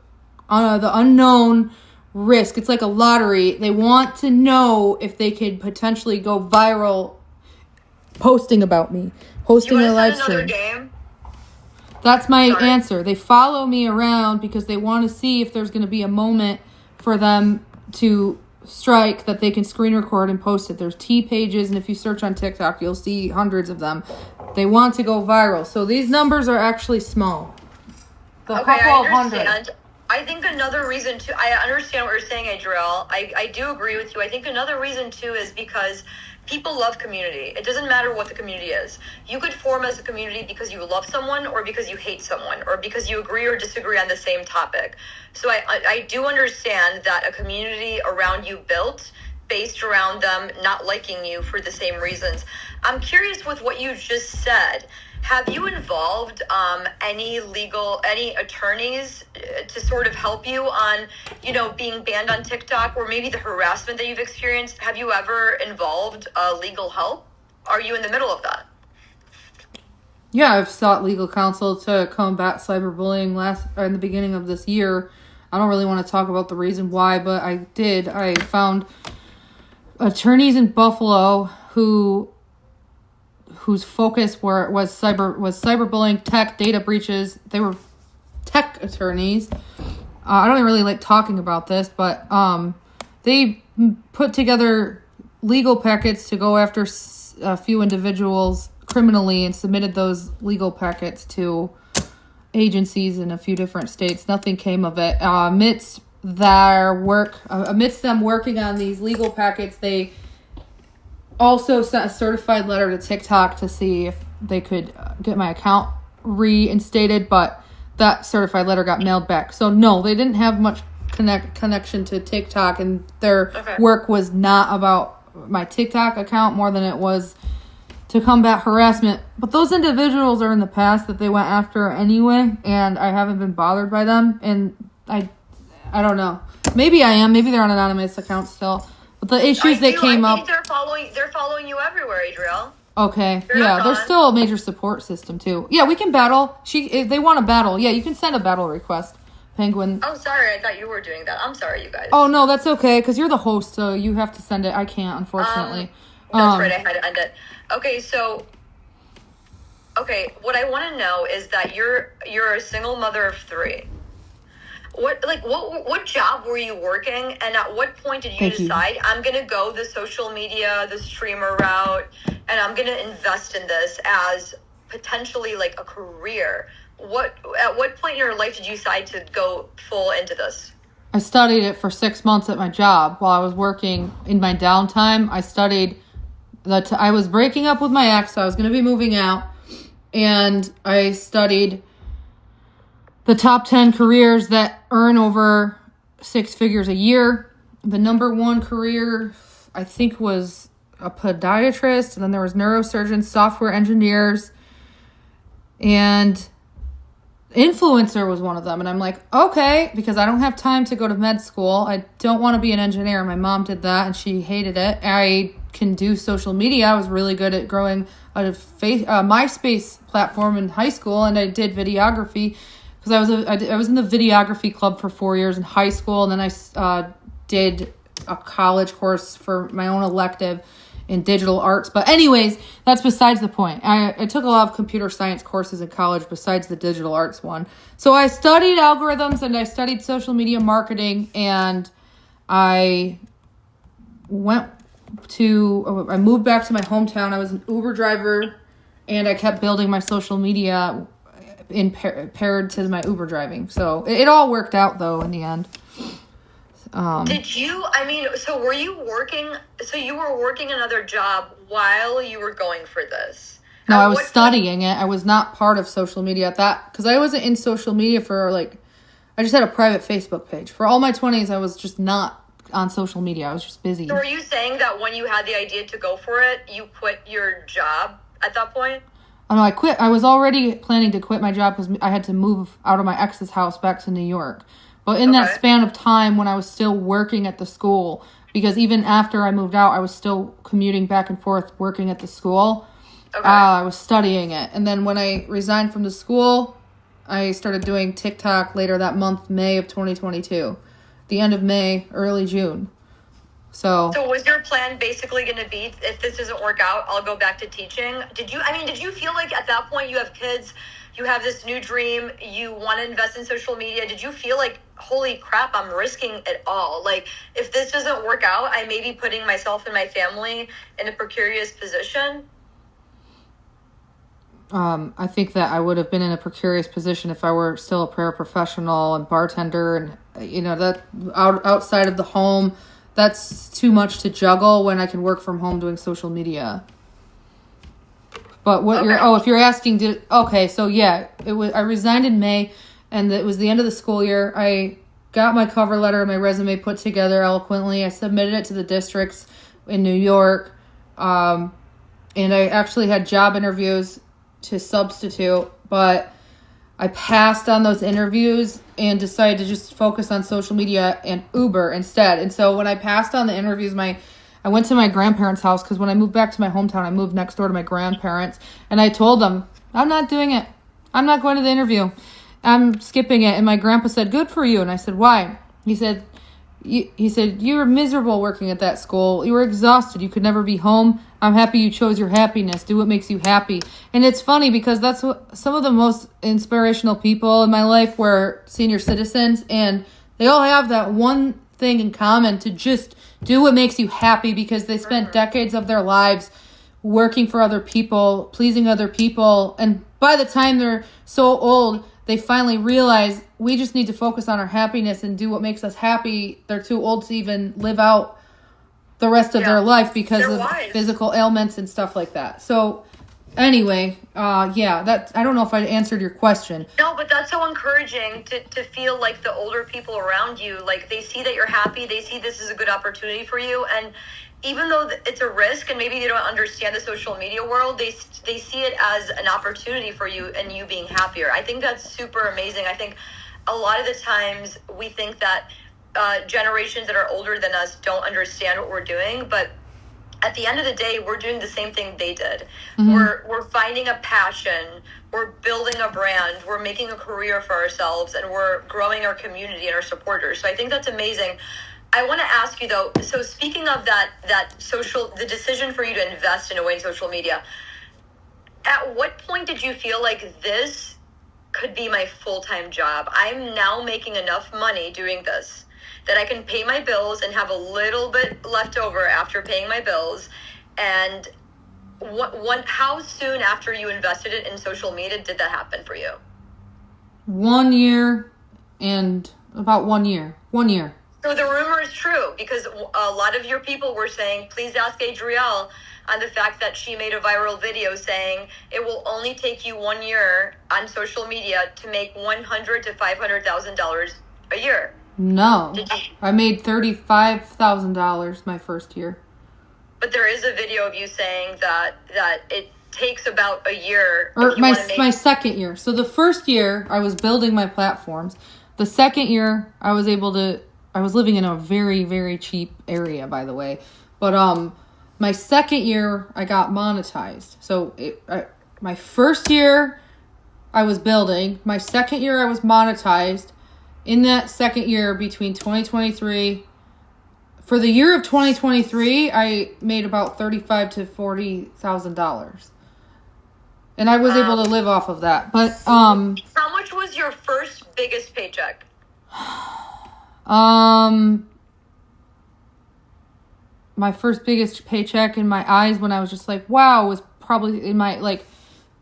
unknown risk. It's like a lottery. They want to know if they could potentially go viral posting about me, hosting a live another stream. game? That's my Sorry. answer. They follow me around because they want to see if there's going to be a moment for them to strike that they can screen record and post it. There's T pages, and if you search on TikTok, you'll see hundreds of them. They want to go viral. So these numbers are actually small. A Okay, couple I of hundred. understand. I think another reason too, I understand what you're saying, Adrielle. I do agree with you. I think another reason too is because people love community. It doesn't matter what the community is. You could form as a community because you love someone, or because you hate someone, or because you agree or disagree on the same topic. So I do understand that a community around you built based around them not liking you for the same reasons. I'm curious with what you just said. Have you involved any attorneys to sort of help you on, being banned on TikTok, or maybe the harassment that you've experienced? Have you ever involved legal help? Are you in the middle of that? Yeah, I've sought legal counsel to combat cyberbullying in the beginning of this year. I don't really want to talk about the reason why, but I did. I found attorneys in Buffalo whose focus was cyberbullying, tech, data breaches. They were tech attorneys. I don't even really like talking about this, but they put together legal packets to go after a few individuals criminally and submitted those legal packets to agencies in a few different states. Nothing came of it. Amidst them working on these legal packets, they also sent a certified letter to TikTok to see if they could get my account reinstated, but that certified letter got mailed back. So no, they didn't have much connection to TikTok, and their work was not about my TikTok account more than it was to combat harassment. But those individuals are in the past that they went after anyway, and I haven't been bothered by them. And I don't know. Maybe I am. Maybe they're on anonymous accounts still. But the issues that came I up. think they're following you everywhere, Adrielle. Okay. They're Yeah, not there's gone. still a major support system too. Yeah, we can battle. If they want to battle, yeah, you can send a battle request. Penguin. Oh, sorry. I thought you were doing that. I'm sorry, you guys. Oh no, that's okay, because you're the host, so you have to send it. I can't, unfortunately. That's right. I had to end it. Okay, what I want to know is that you're a single mother of 3. What job were you working, and at what point did you decide I'm gonna go the social media, the streamer route, and I'm gonna invest in this as potentially like a career? at what point in your life did you decide to go full into this? I studied it for 6 months at my job while I was working in my downtime. I studied I was breaking up with my ex, so I was going to be moving out, and I studied the top 10 careers that earn over 6 figures a year. The number one career, I think, was a podiatrist, and then there was neurosurgeons, software engineers, and influencer was one of them. And I'm like, okay, because I don't have time to go to med school. I don't want to be an engineer. My mom did that and she hated it. I can do social media. I was really good at growing a MySpace platform in high school, and I did videography because I was in the videography club for 4 years in high school, and then I did a college course for my own elective in digital arts. But anyways, that's besides the point. I took a lot of computer science courses in college besides the digital arts one. So I studied algorithms and I studied social media marketing, and I moved back to my hometown. I was an Uber driver, and I kept building my social media paired to my Uber driving. So it all worked out though in the end. So were you working, so you were working another job while you were going for this? No, I was studying it. I was not part of social media at that, because I wasn't in social media I just had a private Facebook page. For all my 20s, I was just not on social media. I was just busy. So were you saying that when you had the idea to go for it, you quit your job at that point? Oh, no, I quit. I was already planning to quit my job because I had to move out of my ex's house back to New York. But in that span of time when I was still working at the school, because even after I moved out, I was still commuting back and forth working at the school. Okay. I was studying it. And then when I resigned from the school, I started doing TikTok later that month, May of 2022. The end of May, early June. So was your plan basically going to be, if this doesn't work out, I'll go back to teaching? Did you feel like at that point you have kids, you have this new dream, you want to invest in social media? Did you feel like, holy crap, I'm risking it all? Like, if this doesn't work out, I may be putting myself and my family in a precarious position? I think that I would have been in a precarious position if I were still a paraprofessional and bartender, and that outside of the home, that's too much to juggle when I can work from home doing social media. But if you're asking, I resigned in May, and it was the end of the school year. I got my cover letter and my resume put together eloquently. I submitted it to the districts in New York, and I actually had job interviews to substitute, but I passed on those interviews and decided to just focus on social media and Uber instead. And so when I passed on the interviews, I went to my grandparents' house, because when I moved back to my hometown, I moved next door to my grandparents, and I told them, I'm not doing it. I'm not going to the interview. I'm skipping it. And my grandpa said, good for you. And I said, why? He said, you were miserable working at that school. You were exhausted. You could never be home. I'm happy you chose your happiness. Do what makes you happy. And it's funny because that's what some of the most inspirational people in my life were senior citizens, and they all have that one thing in common: to just do what makes you happy, because they spent decades of their lives working for other people, pleasing other people. And by the time they're so old, they finally realize we just need to focus on our happiness and do what makes us happy. They're too old to even live out the rest of their life because of physical ailments and stuff like that. So anyway, I don't know if I answered your question. No, but that's so encouraging to feel like the older people around you, like they see that you're happy, they see this is a good opportunity for you, and even though it's a risk and maybe they don't understand the social media world, they see it as an opportunity for you and you being happier. I think that's super amazing. I think a lot of the times we think that generations that are older than us don't understand what we're doing, but at the end of the day, we're doing the same thing they did. Mm-hmm. We're finding a passion, we're building a brand, we're making a career for ourselves, and we're growing our community and our supporters. So I think that's amazing. I want to ask you though, so speaking of the decision for you to invest in a way in social media, at what point did you feel like this could be my full-time job? I'm now making enough money doing this that I can pay my bills and have a little bit left over after paying my bills. And how soon after you invested it in social media did that happen for you? 1 year and about 1 year. 1 year. So the rumor is true because a lot of your people were saying, please ask Adrielle on the fact that she made a viral video saying it will only take you 1 year on social media to make $100,000 to $500,000 a year. No. Did you? I made $35,000 my first year. But there is a video of you saying that it takes about a year. Or if you my wanna make- my second year. So the first year I was building my platforms. The second year I was living in a very, very cheap area, by the way. But my second year I got monetized. So my first year I was building. My second year I was monetized. In that second year between 2023, for the year of 2023, I made about $35,000 to $40,000. And I was able to live off of that. But how much was your first biggest paycheck? My first biggest paycheck in my eyes when I was just like, wow, was probably in my, like,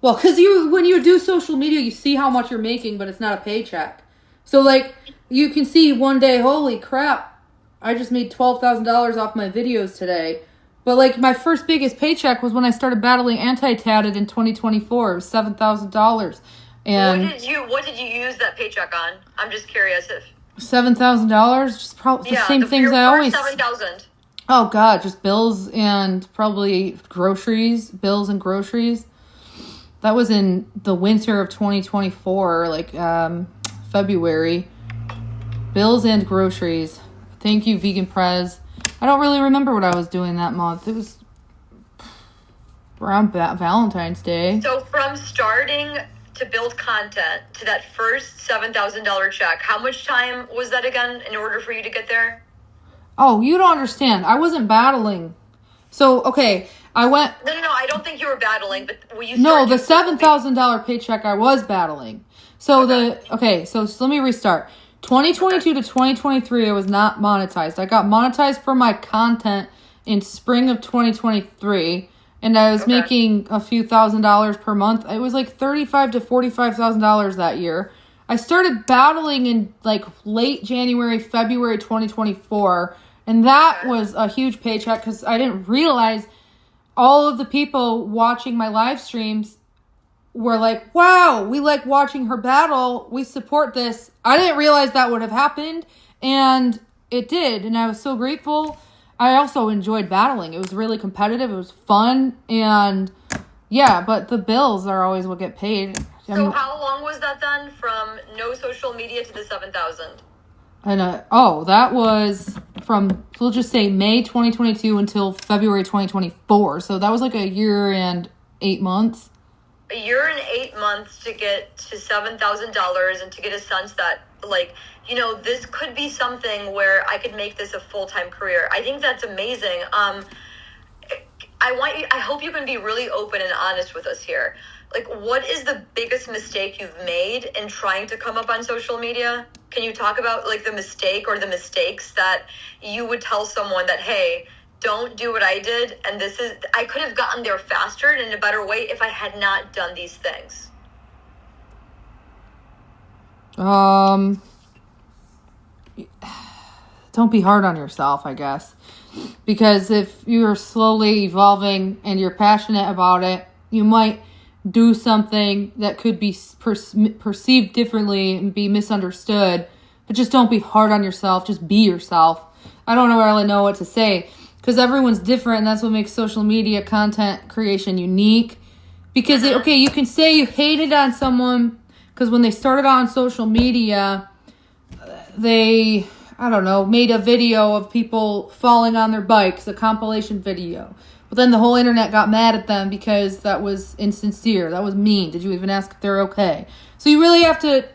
well, because when you do social media, you see how much you're making, but it's not a paycheck. So, like, you can see one day, holy crap, I just made $12,000 off my videos today. But, like, my first biggest paycheck was when I started battling anti-tatted in 2024. It was $7,000. And What did you use that paycheck on? I'm just curious if... $7,000, just probably the same things I always... 7,000. Oh, God, just bills and probably groceries, bills and groceries. That was in the winter of 2024, like February. Bills and groceries. Thank you, Vegan Prez. I don't really remember what I was doing that month. It was around Valentine's Day. So from starting to build content to that first $7,000 check, how much time was that again in order for you to get there? Oh, you don't understand. I wasn't battling. So, okay, I went... No, I don't think you were battling, but were you... No, the $7,000 paycheck I was battling. So so let me restart. 2022 to 2023, I was not monetized. I got monetized for my content in spring of 2023, and I was making a few $1,000s per month. It was like $35,000 to $45,000 that year. I started battling in like late January, February 2024, and that was a huge paycheck because I didn't realize all of the people watching my live streams were like, wow, we like watching her battle. We support this. I didn't realize that would have happened, and it did, and I was so grateful. I also enjoyed battling. It was really competitive. It was fun, and yeah, but the bills are always what get paid. So how long was that then from no social media to the 7,000? And that was from, we'll just say May 2022 until February 2024. So that was like a year and 8 months. A year and 8 months to get to $7,000 and to get a sense that, like, you know, this could be something where I could make this a full-time career. I think that's amazing. I hope you can be really open and honest with us here. Like, what is the biggest mistake you've made in trying to come up on social media? Can you talk about, like, the mistake or the mistakes that you would tell someone that, hey, don't do what I did, and I could have gotten there faster and in a better way if I had not done these things? Don't be hard on yourself, I guess. Because if you're slowly evolving and you're passionate about it, you might do something that could be perceived differently and be misunderstood. But just don't be hard on yourself. Just be yourself. I don't really know what to say. Because everyone's different, and that's what makes social media content creation unique. Because, you can say you hated on someone, because when they started on social media, they, made a video of people falling on their bikes, a compilation video. But then the whole internet got mad at them because that was insincere. That was mean. Did you even ask if they're okay? So you really have to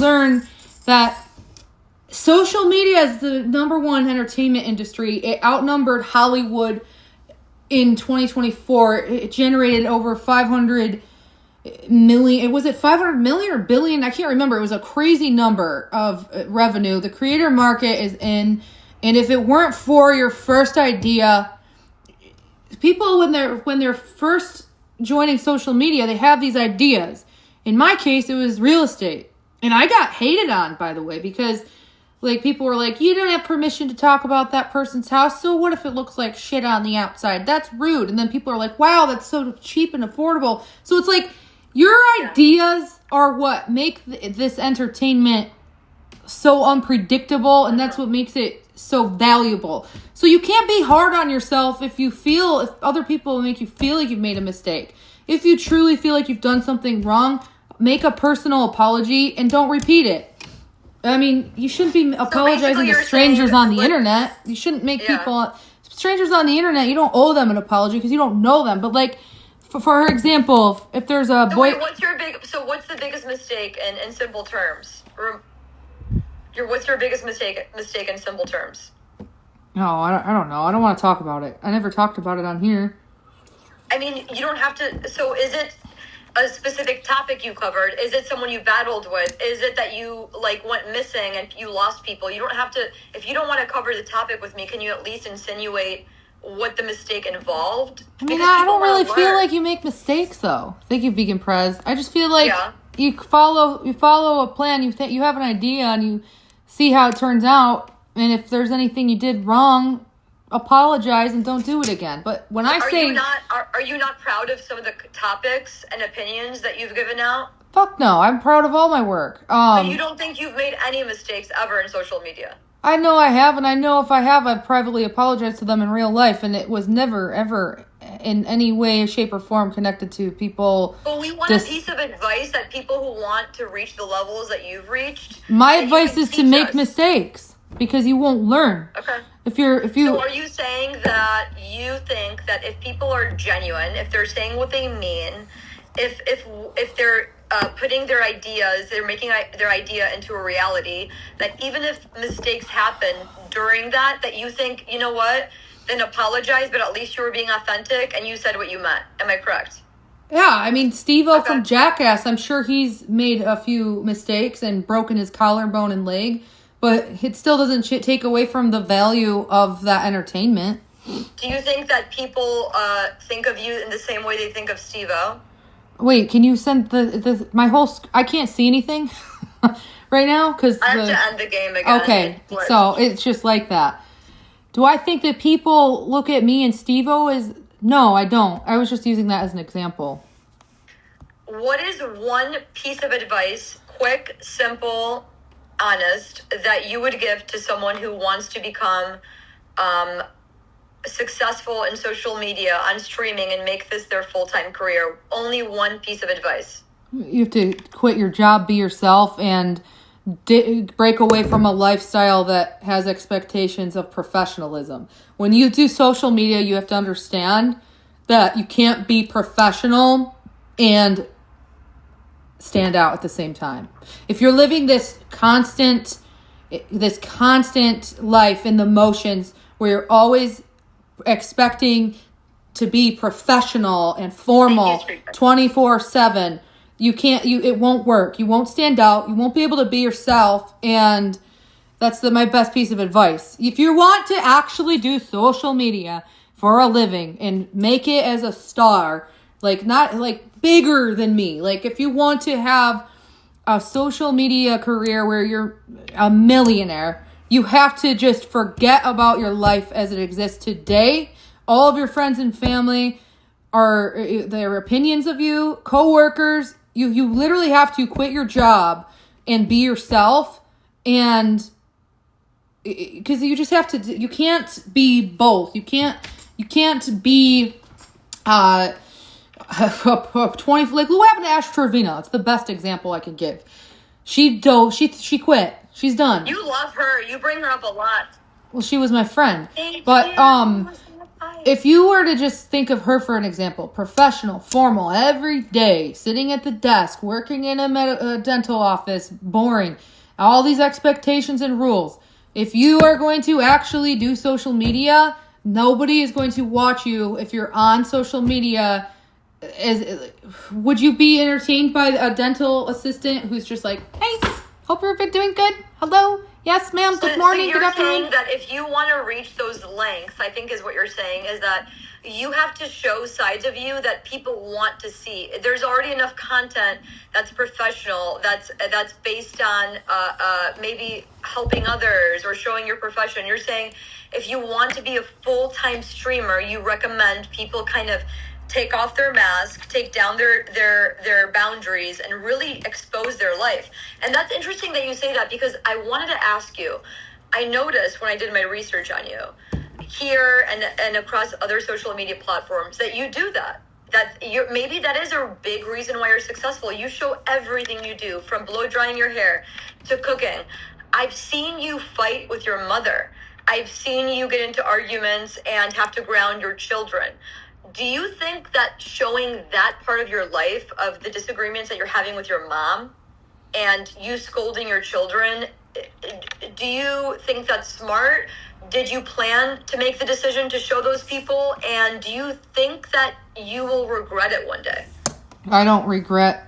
learn that social media is the number one entertainment industry. It outnumbered Hollywood in 2024. It generated over 500 million. Was it 500 million or billion? I can't remember. It was a crazy number of revenue. The creator market is in. And if it weren't for your first idea, people, when they're first joining social media, they have these ideas. In my case, it was real estate. And I got hated on, by the way, because like people were like, you don't have permission to talk about that person's house. So what if it looks like shit on the outside? That's rude. And then people are like, wow, that's so cheap and affordable. So it's like your ideas are what make this entertainment so unpredictable. And that's what makes it so valuable. So you can't be hard on yourself if other people make you feel like you've made a mistake. If you truly feel like you've done something wrong, make a personal apology and don't repeat it. I mean, you shouldn't be apologizing to strangers on the internet. You shouldn't make strangers on the internet, you don't owe them an apology because you don't know them. But like, for example, if there's a boy... what's the biggest mistake in simple terms? What's your biggest mistake in simple terms? No, I don't know. I don't want to talk about it. I never talked about it on here. I mean, you don't have to... So is it a specific topic you covered? Is it someone you battled with? Is it that you like went missing and you lost people? You don't have to, if you don't want to cover the topic with me, can you at least insinuate what the mistake involved? I mean, I don't really feel like you make mistakes though. Thank you, Vegan Prez. I just feel like you follow a plan, you have an idea and you see how it turns out, and if there's anything you did wrong, apologize and don't do it again. But when I say... Are you not proud of some of the topics and opinions that you've given out? Fuck no, I'm proud of all my work. But you don't think you've made any mistakes ever in social media? I know I have, and I know if I have, I've privately apologized to them in real life, and it was never, ever in any way, shape, or form connected to people. But we want a piece of advice that people who want to reach the levels that you've reached... My advice is to make mistakes, because you won't learn. Okay. So are you saying that you think that if people are genuine, if they're saying what they mean, if they're putting their ideas, they're making their idea into a reality, that even if mistakes happen during that you think, you know what, then apologize, but at least you were being authentic and you said what you meant. Am I correct? Yeah, I mean, Steve-O from Jackass, I'm sure he's made a few mistakes and broken his collarbone and leg. But it still doesn't take away from the value of that entertainment. Do you think that people think of you in the same way they think of Steve-O? Wait, can you send my whole... I can't see anything right now because I have to end the game again. Okay, so it's just like that. Do I think that people look at me and Steve-O as... No, I don't. I was just using that as an example. What is one piece of advice, quick, simple, honest, that you would give to someone who wants to become successful in social media, on streaming, and make this their full-time career? Only one piece of advice. You have to quit your job, be yourself, and break away from a lifestyle that has expectations of professionalism. When you do social media, you have to understand that you can't be professional and stand out at the same time. If you're living this constant life in the motions where you're always expecting to be professional and formal 24/7, it won't work. You won't stand out. You won't be able to be yourself. And that's my best piece of advice. If you want to actually do social media for a living and make it as a star, not bigger than me. If you want to have a social media career where you're a millionaire, you have to just forget about your life as it exists today. All of your friends and family are their opinions of you, coworkers. You literally have to quit your job and be yourself, and because you just have to. You can't be both. You can't be 20, like what happened to Ash Trevino. It's the best example I could give. She quit. She's done. You love her. You bring her up a lot. Well, she was my friend. If you were to just think of her for an example, professional, formal, every day, sitting at the desk, working in a dental office, boring, all these expectations and rules. If you are going to actually do social media, nobody is going to watch you if you're on social media. Would you be entertained by a dental assistant who's just like, hey, hope you've been doing good. Hello. Yes, ma'am. So Good morning. you're Good afternoon. saying that if you want to reach those lengths, I think is what you're saying, is that you have to show sides of you that people want to see. There's already enough content that's professional, that's based on maybe helping others or showing your profession. You're saying if you want to be a full-time streamer, you recommend people kind of take off their mask, take down their boundaries, and really expose their life. And that's interesting that you say that, because I wanted to ask you, I noticed when I did my research on you here and across other social media platforms that you do that. Maybe that is a big reason why you're successful. You show everything you do, from blow drying your hair to cooking. I've seen you fight with your mother. I've seen you get into arguments and have to ground your children. Do you think that showing that part of your life, of the disagreements that you're having with your mom and you scolding your children, do you think that's smart? Did you plan to make the decision to show those people? And do you think that you will regret it one day? I don't regret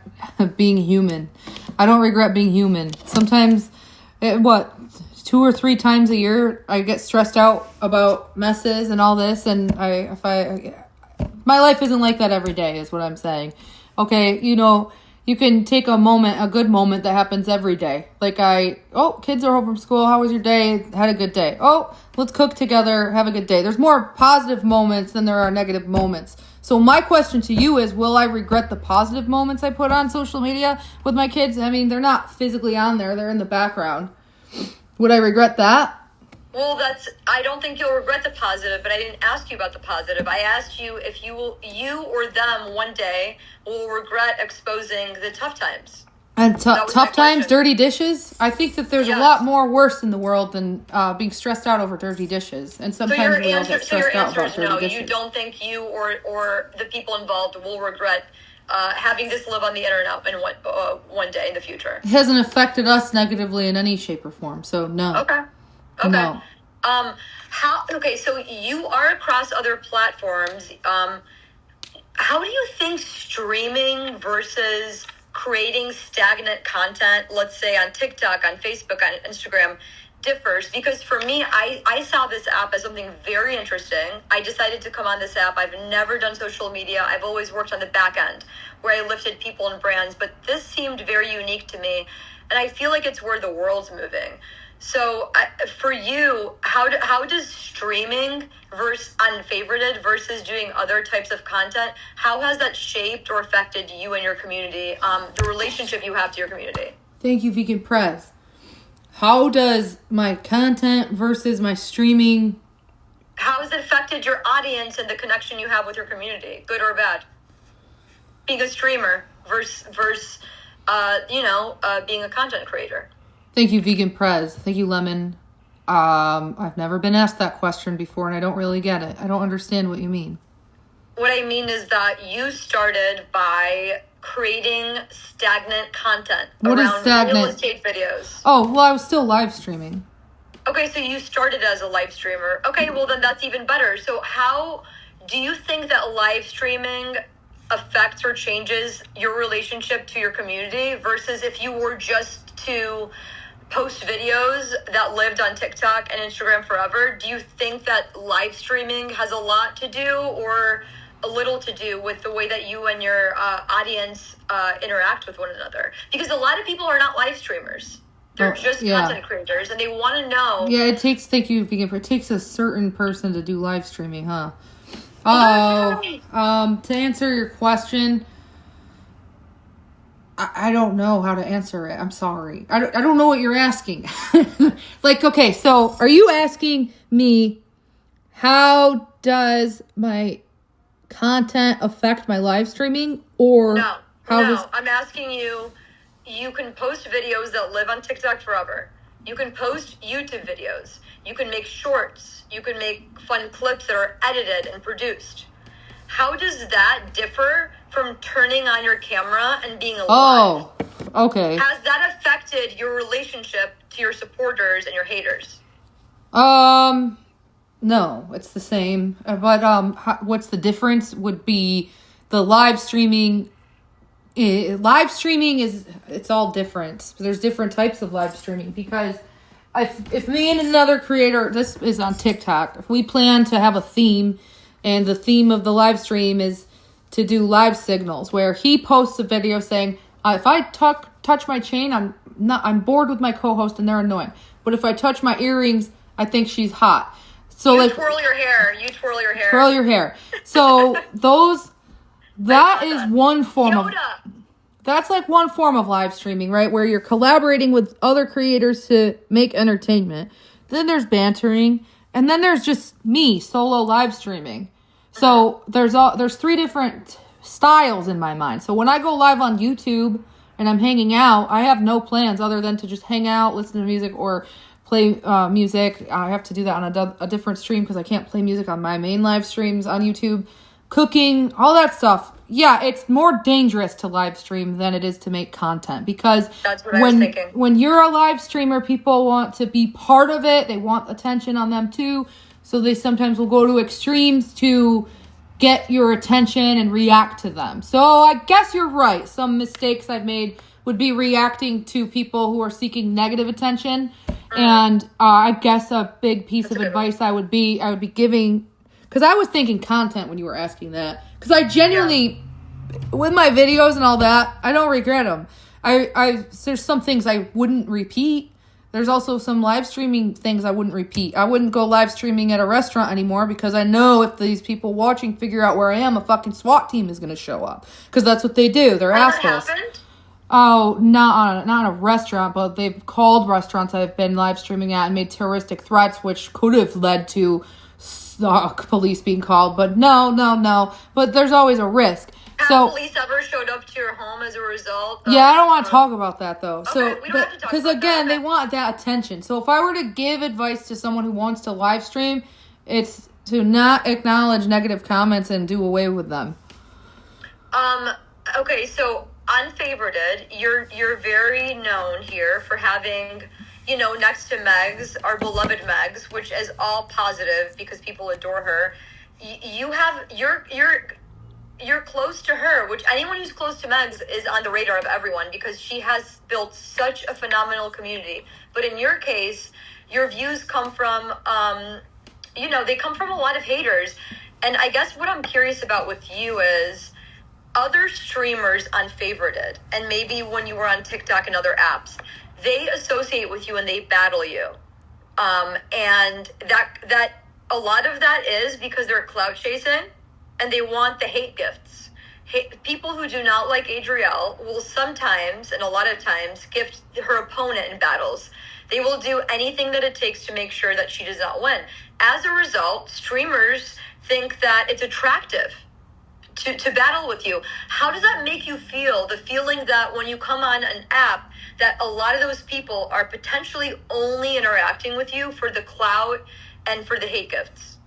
being human. I don't regret being human. Sometimes, 2 or 3 times a year, I get stressed out about messes and all this, and my life isn't like that every day, is what I'm saying. Okay, you can take a good moment that happens every day. Like kids are home from school. How was your day? Had a good day. Oh, let's cook together. Have a good day. There's more positive moments than there are negative moments. So my question to you is, will I regret the positive moments I put on social media with my kids? I mean, they're not physically on there. They're in the background. Would I regret that? Well, I don't think you'll regret the positive, but I didn't ask you about the positive. I asked you if you or them one day will regret exposing the tough times. And tough times, dirty dishes? I think that there's a lot more worse in the world than being stressed out over dirty dishes. And sometimes we all get stressed out about dirty dishes. You don't think you or the people involved will regret having this live on the internet in one day in the future? It hasn't affected us negatively in any shape or form, so no. Okay. No. So you are across other platforms. How do you think streaming versus creating stagnant content, let's say on TikTok, on Facebook, on Instagram, differs? Because for me, I saw this app as something very interesting. I decided to come on this app. I've never done social media. I've always worked on the back end where I lifted people and brands, but this seemed very unique to me. And I feel like it's where the world's moving. So for you, how does streaming versus unfavorited versus doing other types of content, how has that shaped or affected you and your community, the relationship you have to your community? Thank you, Vegan Prez. How does my content versus my streaming... How has it affected your audience and the connection you have with your community, good or bad? Being a streamer versus being a content creator. Thank you, Vegan Prez. Thank you, Lemon. I've never been asked that question before, and I don't really get it. I don't understand what you mean. What I mean is that you started by creating stagnant content around real estate videos. Oh, well, I was still live streaming. Okay, so you started as a live streamer. Okay, well, then that's even better. So how do you think that live streaming affects or changes your relationship to your community versus if you were just to post videos that lived on TikTok and Instagram forever? Do you think that live streaming has a lot to do or a little to do with the way that you and your audience interact with one another? Because a lot of people are not live streamers. They're just content creators, and they want to know. Yeah, thank you, Vegan. It takes a certain person to do live streaming, huh? To answer your question, I don't know how to answer it. I'm sorry. I don't know what you're asking. Okay, so are you asking me how does my content affect my live streaming? Or No, I'm asking you, you can post videos that live on TikTok forever. You can post YouTube videos. You can make shorts. You can make fun clips that are edited and produced. How does that differ from turning on your camera and being live? Oh, okay. Has that affected your relationship to your supporters and your haters? No, it's the same. But what's the difference would be the live streaming. Live streaming it's all different. There's different types of live streaming because if me and another creator, this is on TikTok, if we plan to have a theme, and the theme of the live stream is to do live signals, where he posts a video saying, if I touch my chain, I'm bored with my co-host and they're annoying. But if I touch my earrings, I think she's hot. So you twirl your hair. You twirl your hair. Twirl your hair. So that is one form of... That's like one form of live streaming, right? Where you're collaborating with other creators to make entertainment. Then there's bantering. And then there's just me solo live streaming. So there's 3 different styles in my mind. So when I go live on YouTube and I'm hanging out, I have no plans other than to just hang out, listen to music, or play music. I have to do that on a different stream because I can't play music on my main live streams on YouTube. Cooking, all that stuff. Yeah, it's more dangerous to live stream than it is to make content, because that's what I was thinking. When you're a live streamer, people want to be part of it. They want attention on them too. So they sometimes will go to extremes to get your attention and react to them. So I guess you're right. Some mistakes I've made would be reacting to people who are seeking negative attention. And I guess a big piece of advice I would be giving, because I was thinking content when you were asking that. Because I genuinely, with my videos and all that, I don't regret them. There's some things I wouldn't repeat. There's also some live streaming things I wouldn't repeat. I wouldn't go live streaming at a restaurant anymore, because I know if these people watching figure out where I am, a fucking SWAT team is going to show up. Because that's what they do. They're assholes. Oh, not a restaurant, but they've called restaurants I've been live streaming at and made terroristic threats, which could have led to police being called. But no. But there's always a risk. Have police ever showed up to your home as a result? Yeah, I don't want to talk about that, though. Okay, so, we don't have to talk because about again, that. they want that attention. So if I were to give advice to someone who wants to live stream, it's to not acknowledge negative comments and do away with them. Okay, so unfavorited, you're very known here for having, next to Megs, our beloved Megs, which is all positive because people adore her. You're close to her, which anyone who's close to Megs is on the radar of everyone, because she has built such a phenomenal community. But in your case, your views come from, they come from a lot of haters. And I guess what I'm curious about with you is other streamers unfavorited, and maybe when you were on TikTok and other apps, they associate with you and they battle you. And that a lot of that is because they're clout chasing and they want the hate gifts. People who do not like Adrielle will sometimes, and a lot of times, gift her opponent in battles. They will do anything that it takes to make sure that she does not win. As a result, streamers think that it's attractive to battle with you. How does that make you feel? The feeling that when you come on an app, that a lot of those people are potentially only interacting with you for the clout and for the hate gifts.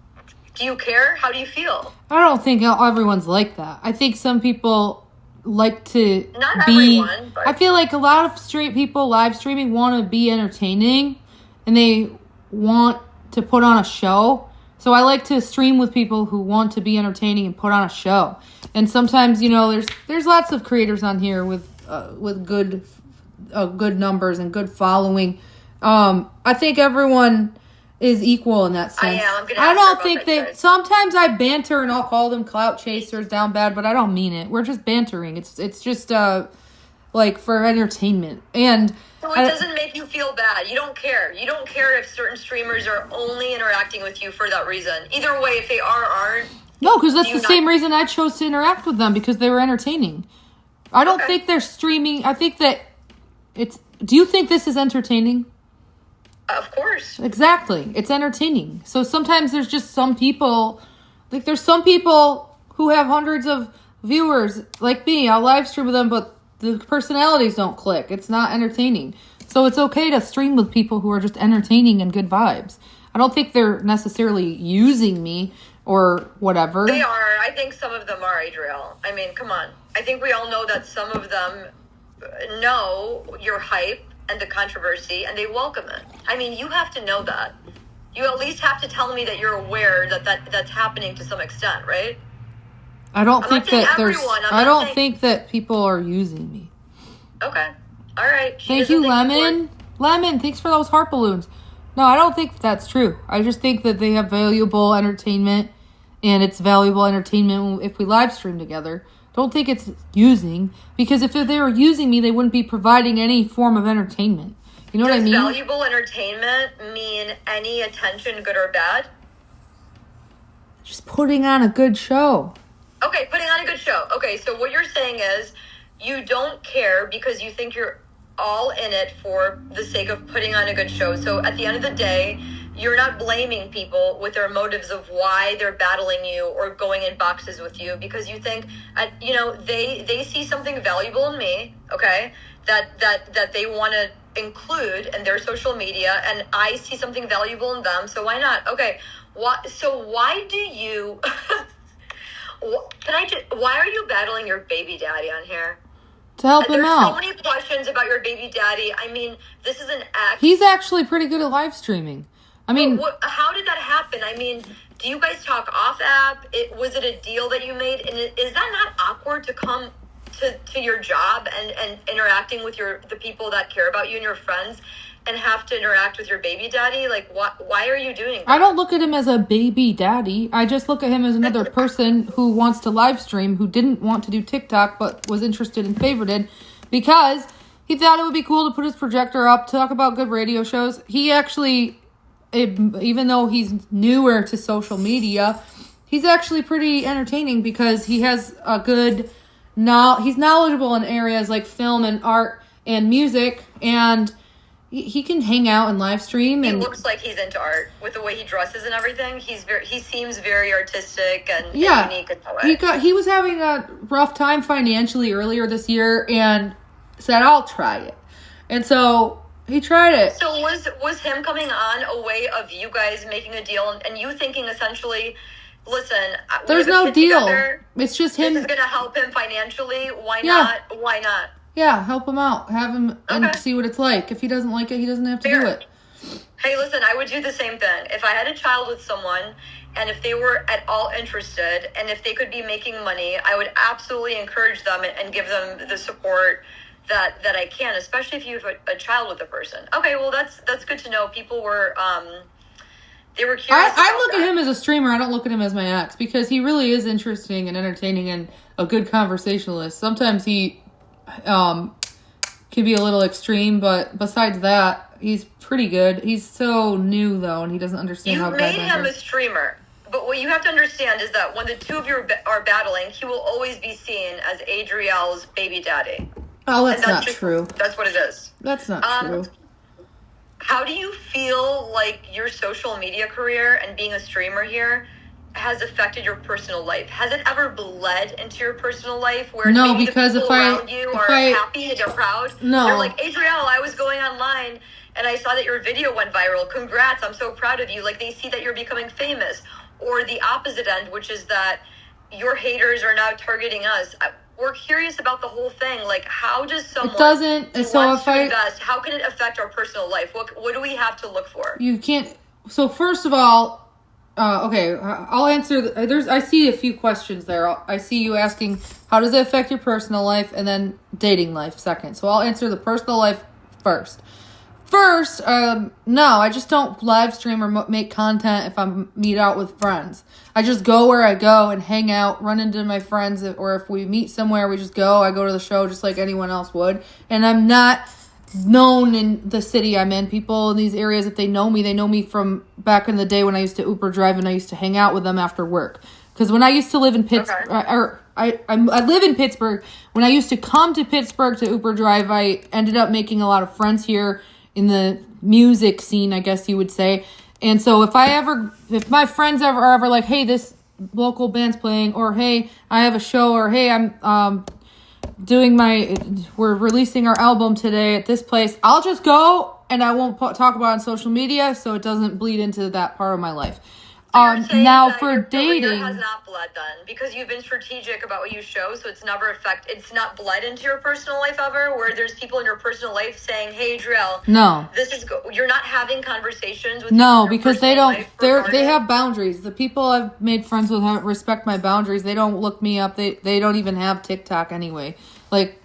Do you care? How do you feel? I don't think everyone's like that. I think some people like to Not be... everyone, but... I feel like a lot of straight people live streaming want to be entertaining, and they want to put on a show. So I like to stream with people who want to be entertaining and put on a show. And sometimes, there's lots of creators on here with good numbers and good following. I think everyone is equal in that sense. I don't think that sometimes I banter and I'll call them clout chasers down bad, but I don't mean it. We're just bantering. It's just like for entertainment. And so it doesn't make you feel bad. You don't care. You don't care if certain streamers are only interacting with you for that reason. Either way, if they are or aren't. No, because that's the same reason I chose to interact with them, because they were entertaining. I don't think they're streaming. I think that it's... Do you think this is entertaining? Of course. Exactly. It's entertaining. So sometimes there's just some people... Like, there's some people who have hundreds of viewers, like me. I'll live stream with them, but the personalities don't click. It's not entertaining. So it's okay to stream with people who are just entertaining and good vibes. I don't think they're necessarily using me or whatever. They are. I think some of them are, Adrielle. I mean, come on. I think we all know that some of them know your hype and the controversy, and they welcome it. I mean, you have to know that. You at least have to tell me that you're aware that's happening to some extent, right? I don't think that think that people are using me. Okay. All right. Thank you, Lemon. Lemon, thanks for those heart balloons. No, I don't think that's true. I just think that they have valuable entertainment, and it's valuable entertainment if we live stream together. Don't think it's using, because if they were using me, they wouldn't be providing any form of entertainment. You know what I mean? Does valuable entertainment mean any attention, good or bad? Just putting on a good show. Okay, putting on a good show. Okay, so what you're saying is you don't care because you think you're all in it for the sake of putting on a good show. So at the end of the day, you're not blaming people with their motives of why they're battling you or going in boxes with you, because you think, they see something valuable in me, okay, that they want to include in their social media, and I see something valuable in them, so why not? Okay, why do you... why are you battling your baby daddy on here? To help him out. There's so many questions about your baby daddy. I mean, this is an act. He's actually pretty good at live streaming. I mean... how did that happen? I mean, do you guys talk off app? Was it a deal that you made? And is that not awkward to come to your job and interacting with the people that care about you and your friends, and have to interact with your baby daddy? Like, why are you doing that? I don't look at him as a baby daddy. I just look at him as another person who wants to live stream, who didn't want to do TikTok, but was interested and favored it because he thought it would be cool to put his projector up, talk about good radio shows. He actually, even though he's newer to social media, he's actually pretty entertaining because he has a good... he's knowledgeable in areas like film and art and music, and he can hang out and live stream. He and looks like he's into art with the way he dresses and everything. He seems very artistic and unique in that way. He was having a rough time financially earlier this year and said, I'll try it. And so he tried it. So was him coming on a way of you guys making a deal and you thinking essentially, listen, there's no deal. Together, it's just him. This is going to help him financially. Why not? Why not? Yeah, help him out. Have him and see what it's like. If he doesn't like it, he doesn't have to do it. Hey, listen, I would do the same thing. If I had a child with someone, and if they were at all interested, and if they could be making money, I would absolutely encourage them and give them the support that I can, especially if you have a child with a person. Okay, well, that's good to know. People were... they were curious. I look at him as a streamer. I don't look at him as my ex, because he really is interesting and entertaining and a good conversationalist. Sometimes he can be a little extreme, but besides that, he's pretty good. He's so new though, and he doesn't understand how bad. You made him a streamer, but what you have to understand is that when the two of you are battling, he will always be seen as Adrielle's baby daddy. Oh, that's not true. That's what it is. That's not true. How do you feel like your social media career and being a streamer here has affected your personal life? Has it ever bled into your personal life where maybe because the people around you are happy and they're proud? No. They're like, Adrielle, I was going online and I saw that your video went viral. Congrats, I'm so proud of you. Like, they see that you're becoming famous. Or the opposite end, which is that your haters are now targeting us. We're curious about the whole thing. Like, how does someone invest, how can it affect our personal life? What do we have to look for? You can't. So first of all, okay, I'll answer. I see a few questions there. I see you asking, how does it affect your personal life, and then dating life second. So I'll answer the personal life first. First, no, I just don't live stream or make content if I meet out with friends. I just go where I go and hang out, run into my friends, or if we meet somewhere, we just go. I go to the show just like anyone else would. And I'm not known in the city I'm in. People in these areas, if they know me from back in the day when I used to Uber drive and I used to hang out with them after work. Because when I used to live in Pittsburgh, I live in Pittsburgh. When I used to come to Pittsburgh to Uber drive, I ended up making a lot of friends here in the music scene, I guess you would say. And so if my friends are ever like, hey, this local band's playing, or hey, I have a show, or hey, I'm we're releasing our album today at this place, I'll just go and I won't talk about it on social media so it doesn't bleed into that part of my life. Now for dating, has not bled then, because you've been strategic about what you show, so it's not bled into your personal life ever, where there's people in your personal life saying, hey, Adrielle, no, you're not having conversations with because they don't, they have boundaries. The people I've made friends with respect my boundaries. They don't look me up. They don't even have TikTok anyway. Like,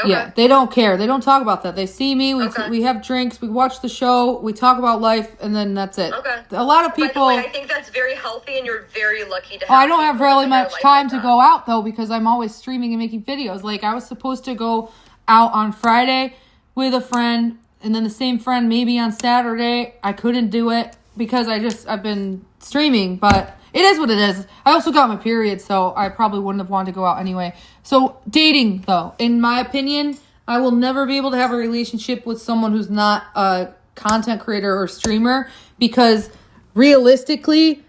Okay. Yeah, they don't care. They don't talk about that. They see me. Okay. We have drinks. We watch the show. We talk about life, and then that's it. Okay. A lot of By the people. way, I think that's very healthy, and you're very lucky to have. Oh, I don't have people really in your much life time like to that. go out though because I'm always streaming and making videos. Like I was supposed to go out on Friday with a friend, and then the same friend maybe on Saturday. I couldn't do it because I've been streaming, but it is what it is. I also got my period, so I probably wouldn't have wanted to go out anyway. So dating though, in my opinion, I will never be able to have a relationship with someone who's not a content creator or streamer because realistically,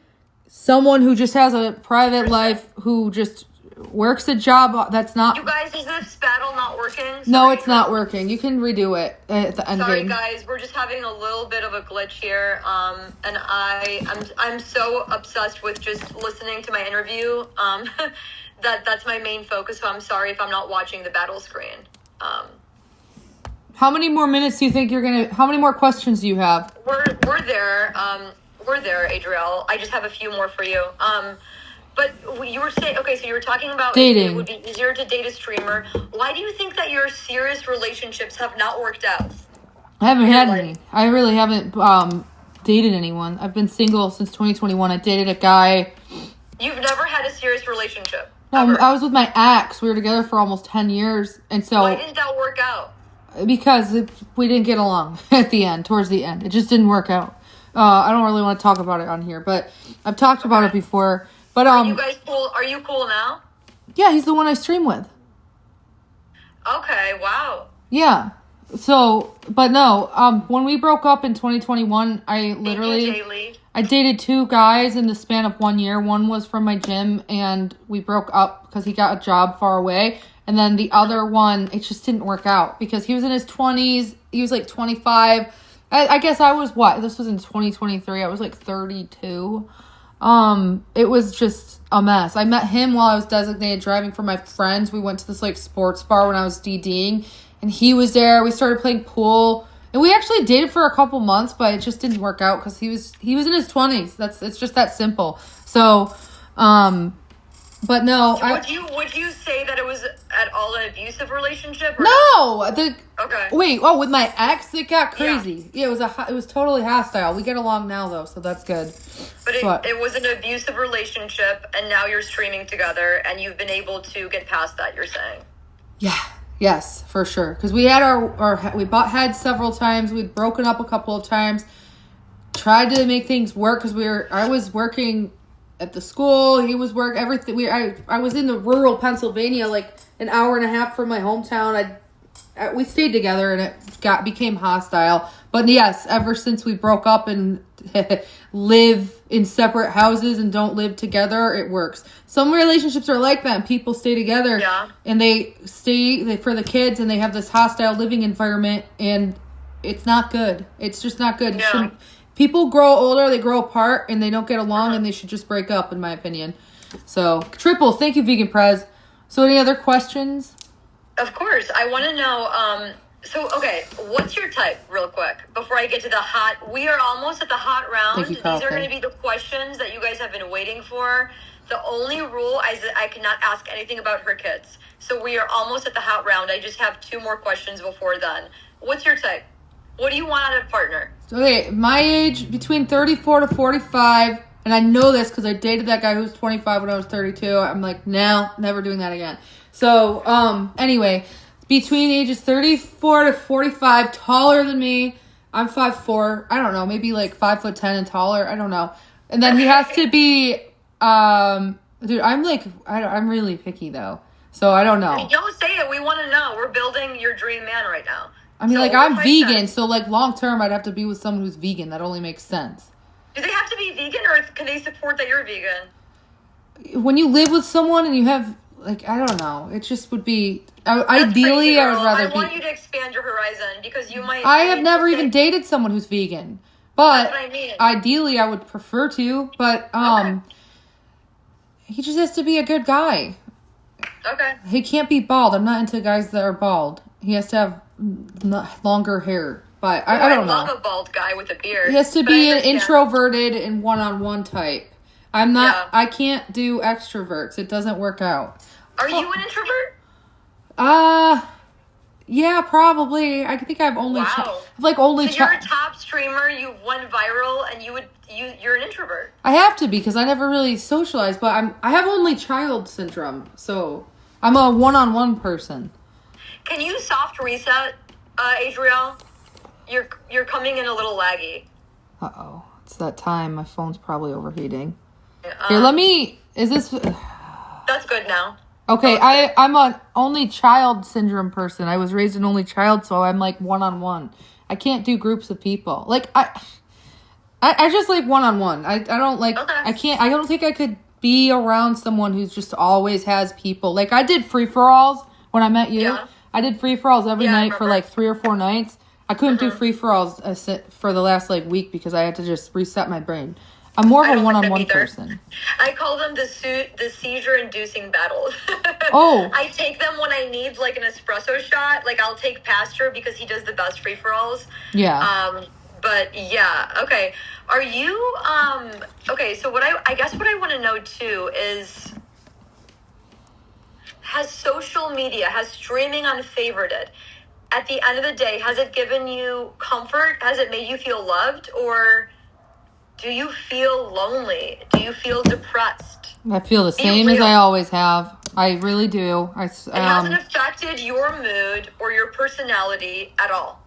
someone who just has a private life, who just works a job that's not... You guys, is this battle not working? No, Sorry. it's not working. You can redo it at the end Sorry, game. guys. We're just having a little bit of a glitch here. And I'm so obsessed with just listening to my interview. That's my main focus. So I'm sorry if I'm not watching the battle screen. How many more minutes do you think you're going to... How many more questions do you have? We're there. We're there, Adriel. I just have a few more for you. But you were saying, okay, so you were talking about Dating. It would be easier to date a streamer. Why do you think that your serious relationships have not worked out? I haven't had like- any. I really haven't dated anyone. I've been single since 2021. I dated a guy... You've never had a serious relationship. No, ever. I was with my ex. We were together for almost 10 years. And so... Why didn't that work out? Because we didn't get along at the end, towards the end. It just didn't work out. I don't really want to talk about it on here, but I've talked about it before. But Are you guys cool? Are you cool now? yeah, he's the one I stream with. Okay, wow. Yeah. So, but no, when we broke up in 2021, I Thank you, literally Jaylee. I dated 2 guys in the span of 1 year. One was from my gym, and we broke up because he got a job far away. And then the other one, it just didn't work out because he was in his 20s. He was like 25. I guess I was what? This was in 2023. I was like 32. It was just a mess. I met him while I was designated driving for my friends. We went to this like sports bar when I was DDing, and he was there. We started playing pool, and we actually dated for a couple months, but it just didn't work out because he was in his 20s. It's just that simple. So, but no, Would you say that it was at all an abusive relationship? Or no. Okay. Wait. Oh, with my ex, it got crazy. Yeah, it was totally hostile. We get along now though, so that's good. But it was an abusive relationship, and now you're streaming together, and you've been able to get past that. You're saying. Yeah. Yes, for sure. Because we had we bought heads several times. We'd broken up a couple of times. Tried to make things work because I was working at the school. He was everything. I was in the rural Pennsylvania, like an hour and a half from my hometown. We stayed together, and it became hostile. But yes, ever since we broke up and live in separate houses and don't live together, it works. Some relationships are like that. People stay together, and they stay for the kids, and they have this hostile living environment, and it's not good. It's just not good. Yeah. People grow older, they grow apart, and they don't get along, and they should just break up, in my opinion. So, Triple, thank you, Vegan Prez. So, any other questions? Of course, I want to know. So, okay, what's your type, real quick, before I get to the hot? We are almost at the hot round. Thank you, Kyle. These are going to be the questions that you guys have been waiting for. The only rule is that I cannot ask anything about her kids. So we are almost at the hot round. I just have 2 more questions before then. What's your type? What do you want out of a partner? Okay, my age, between 34 to 45, and I know this because I dated that guy who was 25 when I was 32. I'm like, no, never doing that again. So, anyway, between ages 34 to 45, taller than me. I'm 5'4". I don't know, maybe like 5'10" and taller. I don't know. And then he has to be, dude, I'm really picky though. So I don't know. Don't say it. We want to know. We're building your dream man right now. I mean, So like, what I'm if I vegan, said- so like long term, I'd have to be with someone who's vegan. That only makes sense. Do they have to be vegan, or can they support that you're vegan? When you live with someone and you have, like, I don't know, it just would be. That's Ideally, crazy, I would girl. rather I want you be. to expand your horizon because you might. I have mean, never say- even dated someone who's vegan, but That's what I mean. ideally, I would prefer to. But Okay. he just has to be a good guy. Okay. He can't be bald. I'm not into guys that are bald. He has to have longer hair. But I don't love know. a bald guy with a beard. He has to but be I an understand. introverted and one-on-one type. I'm not. Yeah. I can't do extroverts. It doesn't work out. Are you an introvert? Yeah, probably. I think I've only Wow. only So you're a top streamer. You've went viral, and you're an introvert. I have to be because I never really socialized, but I have only child syndrome, so I'm a one-on-one person. Can you soft reset, Adriel? You're coming in a little laggy. Uh-oh. It's that time. My phone's probably overheating. Here, let me... Is this... That's good now. Okay, I'm an only child syndrome person. I was raised an only child, so I'm like one-on-one. I can't do groups of people. Like, I just like one-on-one. I don't like... Okay. I don't think I could be around someone who's just always has people. Like, I did free-for-alls when I met you. Yeah. I did free-for-alls every Yeah, I night for remember. like 3 or 4 nights. I couldn't do free-for-alls for the last like week because I had to just reset my brain. I'm more I of a don't like them one-on-one either. person. I call them the seizure-inducing battles. Oh. I take them when I need like an espresso shot. Like I'll take Pastor because he does the best free-for-alls. Yeah. But yeah, okay. Are you okay, so what I guess what I want to know too is, has social media, has streaming unfavorited, at the end of the day, has it given you comfort? Has it made you feel loved? Or do you feel lonely? Do you feel depressed? I feel the Be same as real. I always have. I really do. It hasn't affected your mood or your personality at all.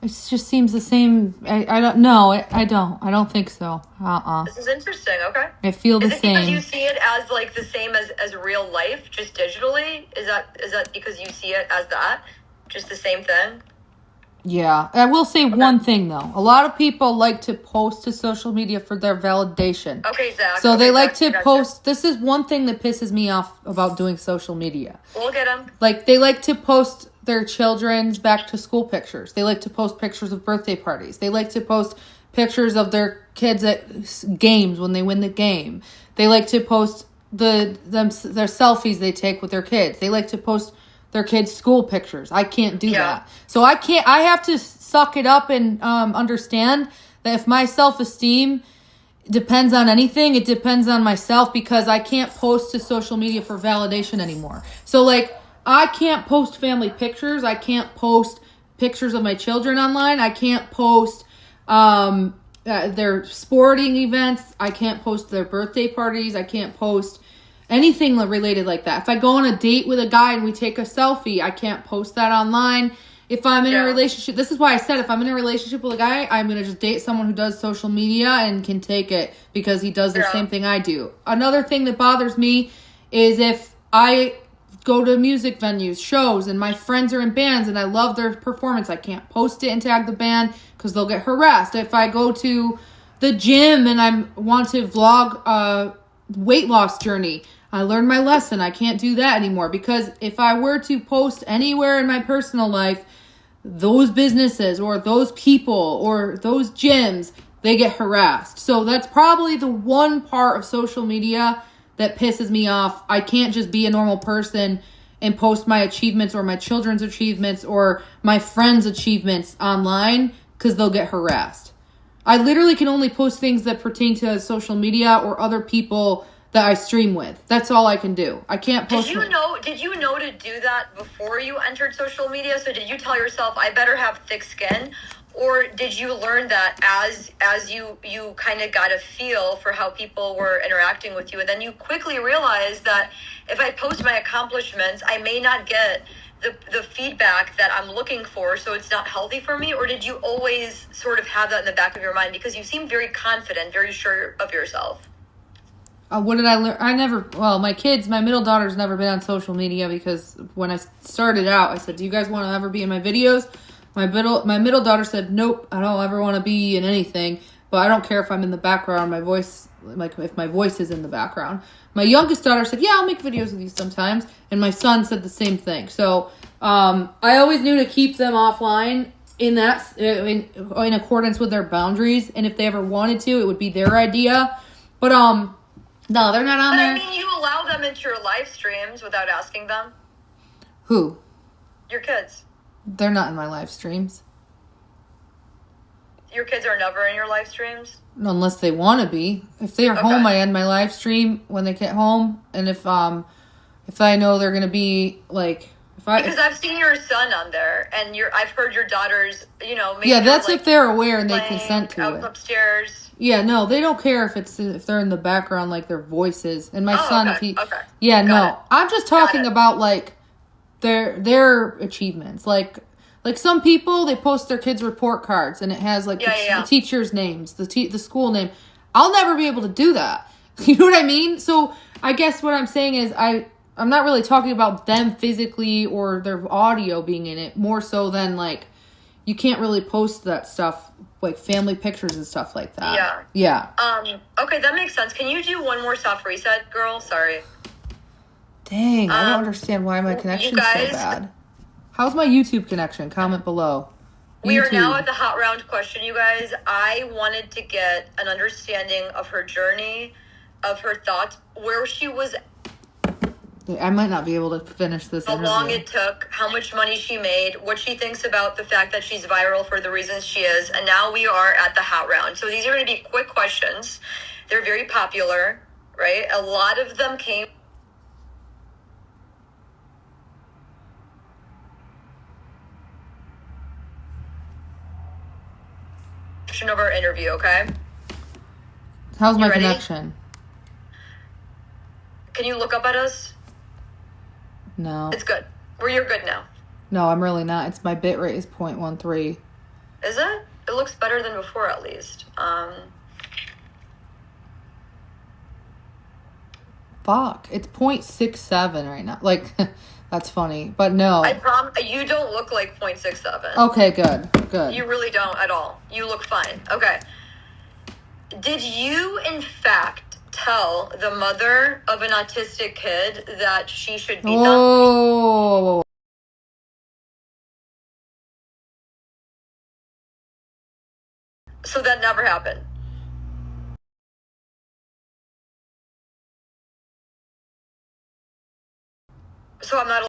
It just seems the same. I don't know. I don't think so. This is interesting, okay. I feel the Is it because same. you see it as like the same as real life, just digitally? Is that because you see it as that? Just the same thing? Yeah. I will say one thing though. A lot of people like to post to social media for their validation. Okay, Zach. So they okay, like Zach, to gotcha. post. This is one thing that pisses me off about doing social media. We'll get them. Like, they like to post their children's back to school pictures. They like to post pictures of birthday parties. They like to post pictures of their kids at games when they win the game. They like to post their selfies they take with their kids. They like to post their kids' school pictures. I can't do that. So I have to suck it up and understand that if my self-esteem depends on anything, it depends on myself, because I can't post to social media for validation anymore. So like, I can't post family pictures. I can't post pictures of my children online. I can't post their sporting events. I can't post their birthday parties. I can't post anything related like that. If I go on a date with a guy and we take a selfie, I can't post that online. If I'm in a relationship, this is why I said if I'm in a relationship with a guy, I'm going to just date someone who does social media and can take it because he does the same thing I do. Another thing that bothers me is if I go to music venues, shows, and my friends are in bands and I love their performance, I can't post it and tag the band because they'll get harassed. If I go to the gym and I want to vlog a weight loss journey, I learned my lesson. I can't do that anymore because if I were to post anywhere in my personal life, those businesses or those people or those gyms, they get harassed. So that's probably the one part of social media that pisses me off. I can't just be a normal person and post my achievements or my children's achievements or my friends' achievements online because they'll get harassed. I literally can only post things that pertain to social media or other people that I stream with. That's all I can do. I can't post. Did you know to do that before you entered social media? So did you tell yourself, I better have thick skin? Or did you learn that as you kind of got a feel for how people were interacting with you, and then you quickly realized that if I post my accomplishments, I may not get the feedback that I'm looking for, so it's not healthy for me? Or did you always sort of have that in the back of your mind? Because you seem very confident, very sure of yourself. What did I learn? My middle daughter's never been on social media because when I started out, I said, do you guys want to ever be in my videos? My middle daughter said, nope, I don't ever want to be in anything, but I don't care if I'm in the background, my voice, like if my voice is in the background. My youngest daughter said, yeah, I'll make videos with you sometimes. And my son said the same thing. So I always knew to keep them offline in accordance with their boundaries. And if they ever wanted to, it would be their idea. But no, they're not on there. I mean, you allow them into your live streams without asking them. Who? Your kids. They're not in my live streams. Your kids are never in your live streams? Unless they want to be. If they are home, I end my live stream when they get home. And if I know they're going to be, like, Because I've seen your son on there, and I've heard your daughters, maybe that's like, if they're aware and they playing consent to out it. upstairs. Yeah, no, they don't care if they're in the background, like their voices. And my son, okay. Yeah, Got no, it. I'm just talking about like their achievements. Like some people, they post their kids' report cards and it has like the teachers' names, the school name. I'll never be able to do that. You know what I mean? So I guess what I'm saying is I'm not really talking about them physically or their audio being in it, more so than like you can't really post that stuff, like family pictures and stuff like that. Yeah. Okay, that makes sense. Can you do one more soft reset, girl? Sorry. Dang, I don't understand why my connection's so bad. How's my YouTube connection? Comment below. We are now at the hot round question, you guys. I wanted to get an understanding of her journey, of her thoughts, where she was. I might not be able to finish this interview. How long it took, how much money she made, what she thinks about the fact that she's viral for the reasons she is, and now we are at the hot round. So these are going to be quick questions. They're very popular, right? A lot of them came of our interview, okay? How's my connection? Can you look up at us? No. It's good. You're good now. No, I'm really not. It's my bitrate is 0.13. Is it? It looks better than before, at least. Fuck. It's 0.67 right now. Like, that's funny. But no. I promise you don't look like 0.67. Okay, good. You really don't at all. You look fine. Okay. Did you, in fact, tell the mother of an autistic kid that she should be Oh. So that never happened. So I'm not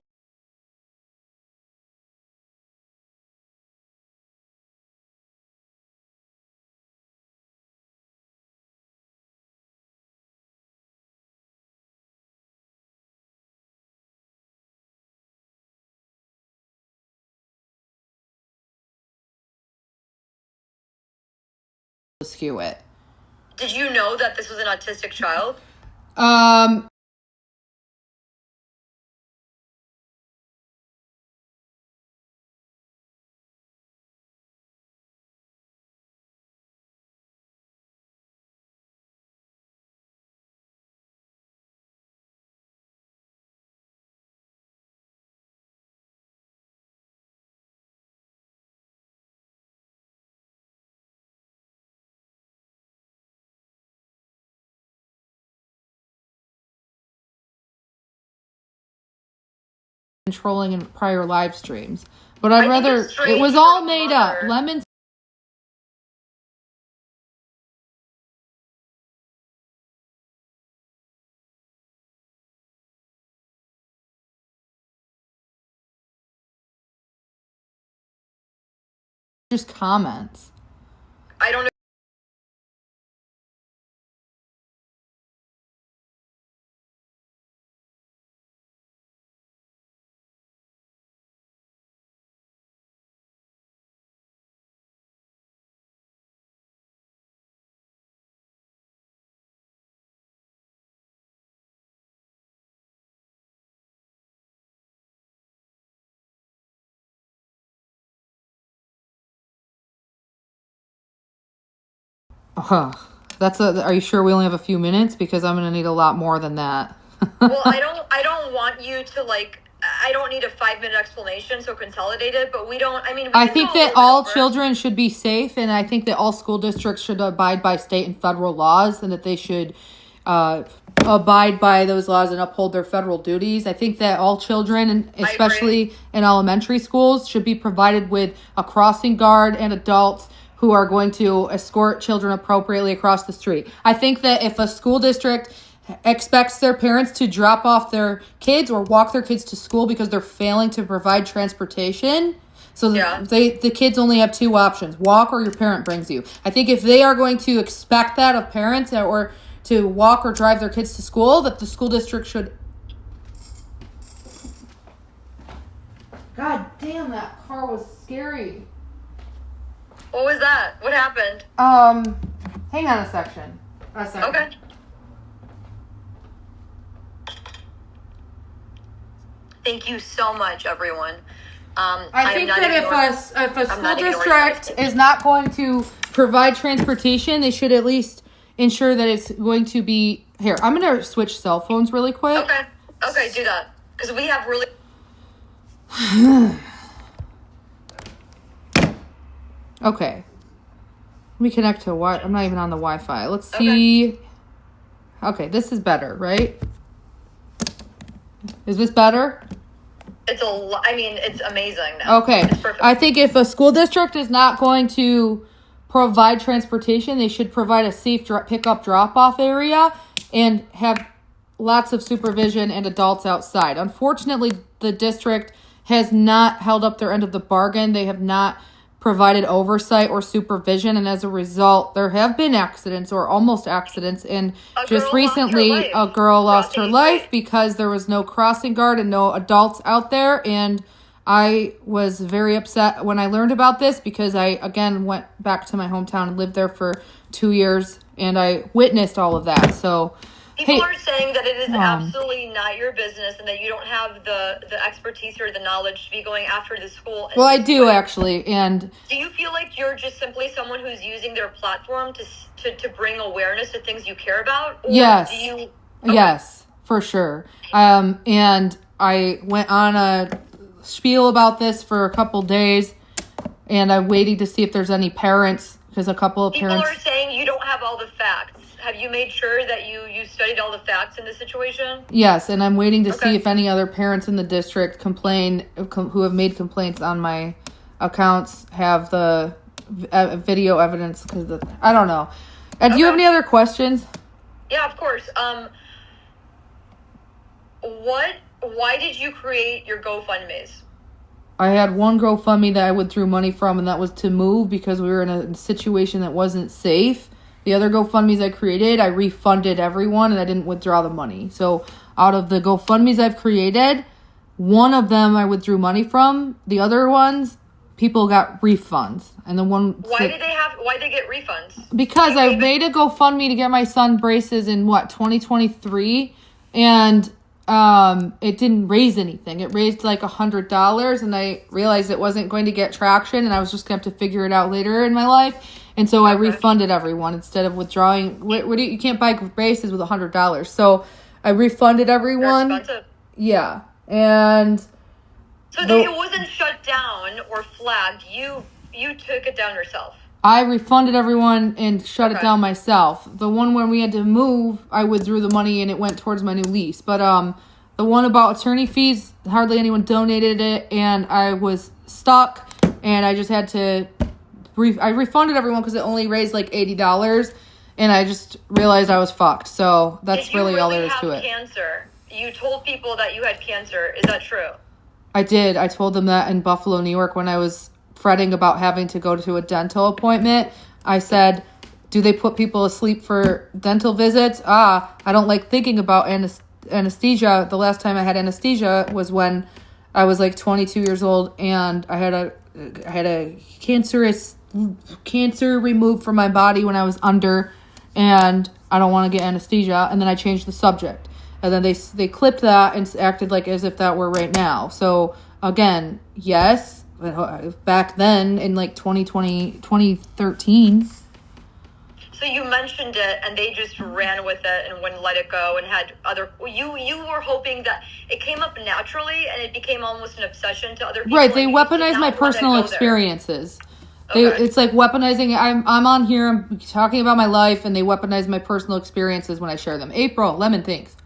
Skew it. Did you know that this was an autistic child? Controlling in prior live streams. But I'd rather it was all made up. Lemon just comments. I don't know. Are you sure we only have a few minutes? Because I'm gonna need a lot more than that. Well, I don't want you to I don't need a 5-minute explanation, so consolidate it, but I think that all children should be safe, and I think that all school districts should abide by state and federal laws, and that they should abide by those laws and uphold their federal duties. I think that all children, and especially in elementary schools, should be provided with a crossing guard and adults who are going to escort children appropriately across the street. I think that if a school district expects their parents to drop off their kids or walk their kids to school because they're failing to provide transportation, the kids only have two options: walk or your parent brings you. I think if they are going to expect that of parents or to walk or drive their kids to school, that the school district should God damn, that car was scary. What was that? What happened? Hang on a second. Okay. Thank you so much, everyone. I think that if a school district is not going to provide transportation, they should at least ensure that it's going to be here. I'm going to switch cell phones really quick. Okay, do that because we have really. Okay. Let me connect to I'm not even on the Wi-Fi. Let's see. Okay, this is better, right? Is this better? It's amazing now. Okay. It's perfect. I think if a school district is not going to provide transportation, they should provide a safe pickup drop-off area and have lots of supervision and adults outside. Unfortunately, the district has not held up their end of the bargain. They have not provided oversight or supervision, and as a result, there have been accidents or almost accidents. And just recently, a girl lost her life because there was no crossing guard and no adults out there. And I was very upset when I learned about this because I, again, went back to my hometown and lived there for 2 years, and I witnessed all of that. So people are saying that it is absolutely not your business and that you don't have the expertise or the knowledge to be going after the school. Well, I do actually. And do you feel like you're just simply someone who's using their platform to bring awareness to things you care about? Or yes. Okay. Yes, for sure. And I went on a spiel about this for a couple days, and I'm waiting to see if there's any parents, because a couple of parents... People are saying you don't have all the facts. Have you made sure that you studied all the facts in this situation? Yes, and I'm waiting to see if any other parents in the district who have made complaints on my accounts have the video evidence, because I don't know. Do you have any other questions? Yeah, of course. Why did you create your GoFundMes? I had one GoFundMe that I withdrew money from, and that was to move because we were in a situation that wasn't safe. The other GoFundMes I created, I refunded everyone, and I didn't withdraw the money. So out of the GoFundMes I've created, one of them I withdrew money from. The other ones, people got refunds. And the one... Why did they get refunds? Because I made a GoFundMe to get my son braces in, 2023? And it didn't raise anything. It raised like $100, and I realized it wasn't going to get traction, and I was just going to have to figure it out later in my life. And so I refunded everyone instead of withdrawing. You can't buy braces with $100. So I refunded everyone. They're expensive. Yeah. And so it wasn't shut down or flagged. You took it down yourself. I refunded everyone and shut it down myself. The one when we had to move, I withdrew the money and it went towards my new lease. But the one about attorney fees, hardly anyone donated it, and I was stuck, and I just had to... I refunded everyone because it only raised like $80, and I just realized I was fucked. So that's really all there is to it. Cancer? You told people that you had cancer. Is that true? I did. I told them that in Buffalo, New York, when I was fretting about having to go to a dental appointment. I said, do they put people asleep for dental visits? I don't like thinking about anesthesia. The last time I had anesthesia was when I was like 22 years old, and I had a cancer removed from my body when I was under, and I don't want to get anesthesia. And then I changed the subject, and then they clipped that and acted like as if that were right now. So again, yes, back then in like 2013. So you mentioned it, and they just ran with it and wouldn't let it go, and had other. You were hoping that it came up naturally, and it became almost an obsession to other people. Right, they weaponized my personal experiences. It's like weaponizing. I'm on here. I'm talking about my life, and they weaponize my personal experiences when I share them. April, Lemon, thanks.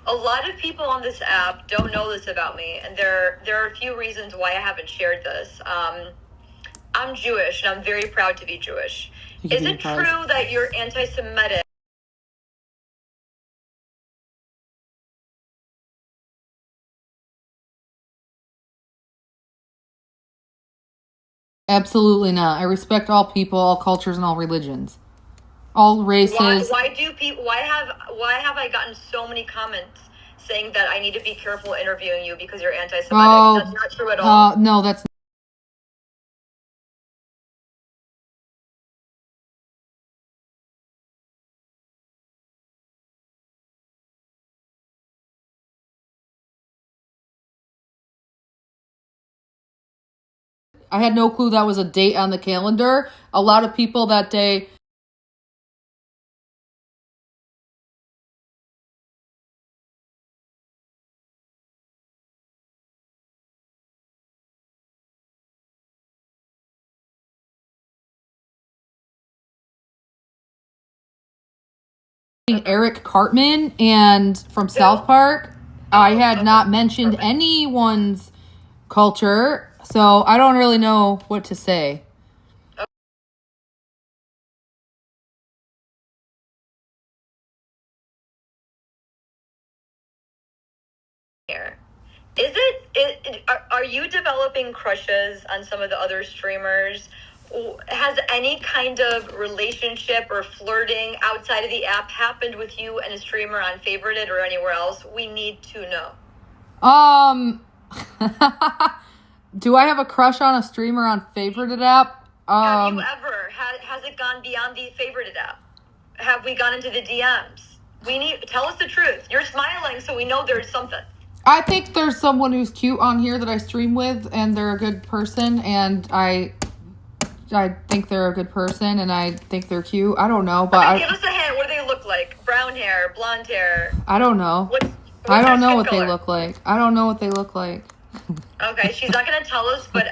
A lot of people on this app don't know this about me, and there are a few reasons why I haven't shared this. I'm Jewish, and I'm very proud to be Jewish. Is it true that you're anti-Semitic? Absolutely not. I respect all people, all cultures, and all religions, all races. Why have I gotten so many comments saying that I need to be careful interviewing you because you're anti-Semitic. Oh, That's not true at all. no, that's I had no clue that was a date on the calendar. A lot of people that day Eric Cartman and from South Park. I had not mentioned anyone's culture, so I don't really know what to say. Here. Are you developing crushes on some of the other streamers? Has any kind of relationship or flirting outside of the app happened with you and a streamer on Favorited or anywhere else? We need to know. Do I have a crush on a streamer on Favorited app? Have you ever? Has it gone beyond the Favorited app? Have we gone into the DMs? Tell us the truth. You're smiling, so we know there's something. I think there's someone who's cute on here that I stream with, and they're a good person, and I think they're a good person, and I think they're cute. I don't know, but give us a hint. What do they look like? Brown hair, blonde hair? I don't know. What's I don't their know skin what color? they look like. I don't know what they look like. Okay, she's not going to tell us, but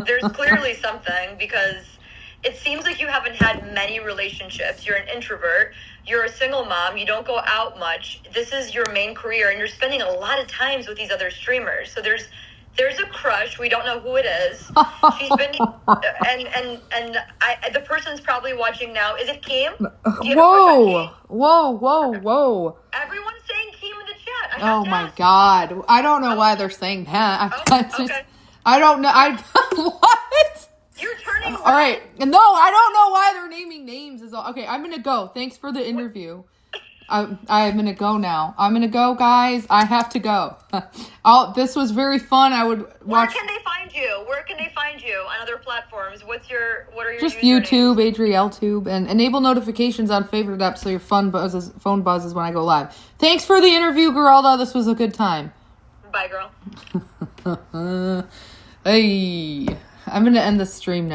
there's clearly something because it seems like you haven't had many relationships. You're an introvert. You're a single mom. You don't go out much. This is your main career, and you're spending a lot of times with these other streamers. So there's a crush. We don't know who it is. She's been, and the person's probably watching now. Is it Keem? Whoa. Everyone's saying Keem in the chat. Oh my God. I don't know why they're saying that. Okay. I don't know. What? You're turning All right. No, I don't know why they're naming names. Okay, I'm going to go. Thanks for the interview. I'm going to go now. I'm going to go, guys. I have to go. This was very fun. I would watch. Where can they find you? Where can they find you on other platforms? What are your Just usernames? YouTube, AdrielTube, and enable notifications on favorite apps so your phone buzzes when I go live. Thanks for the interview, Geralda. This was a good time. Bye, girl. Hey, I'm going to end the stream now.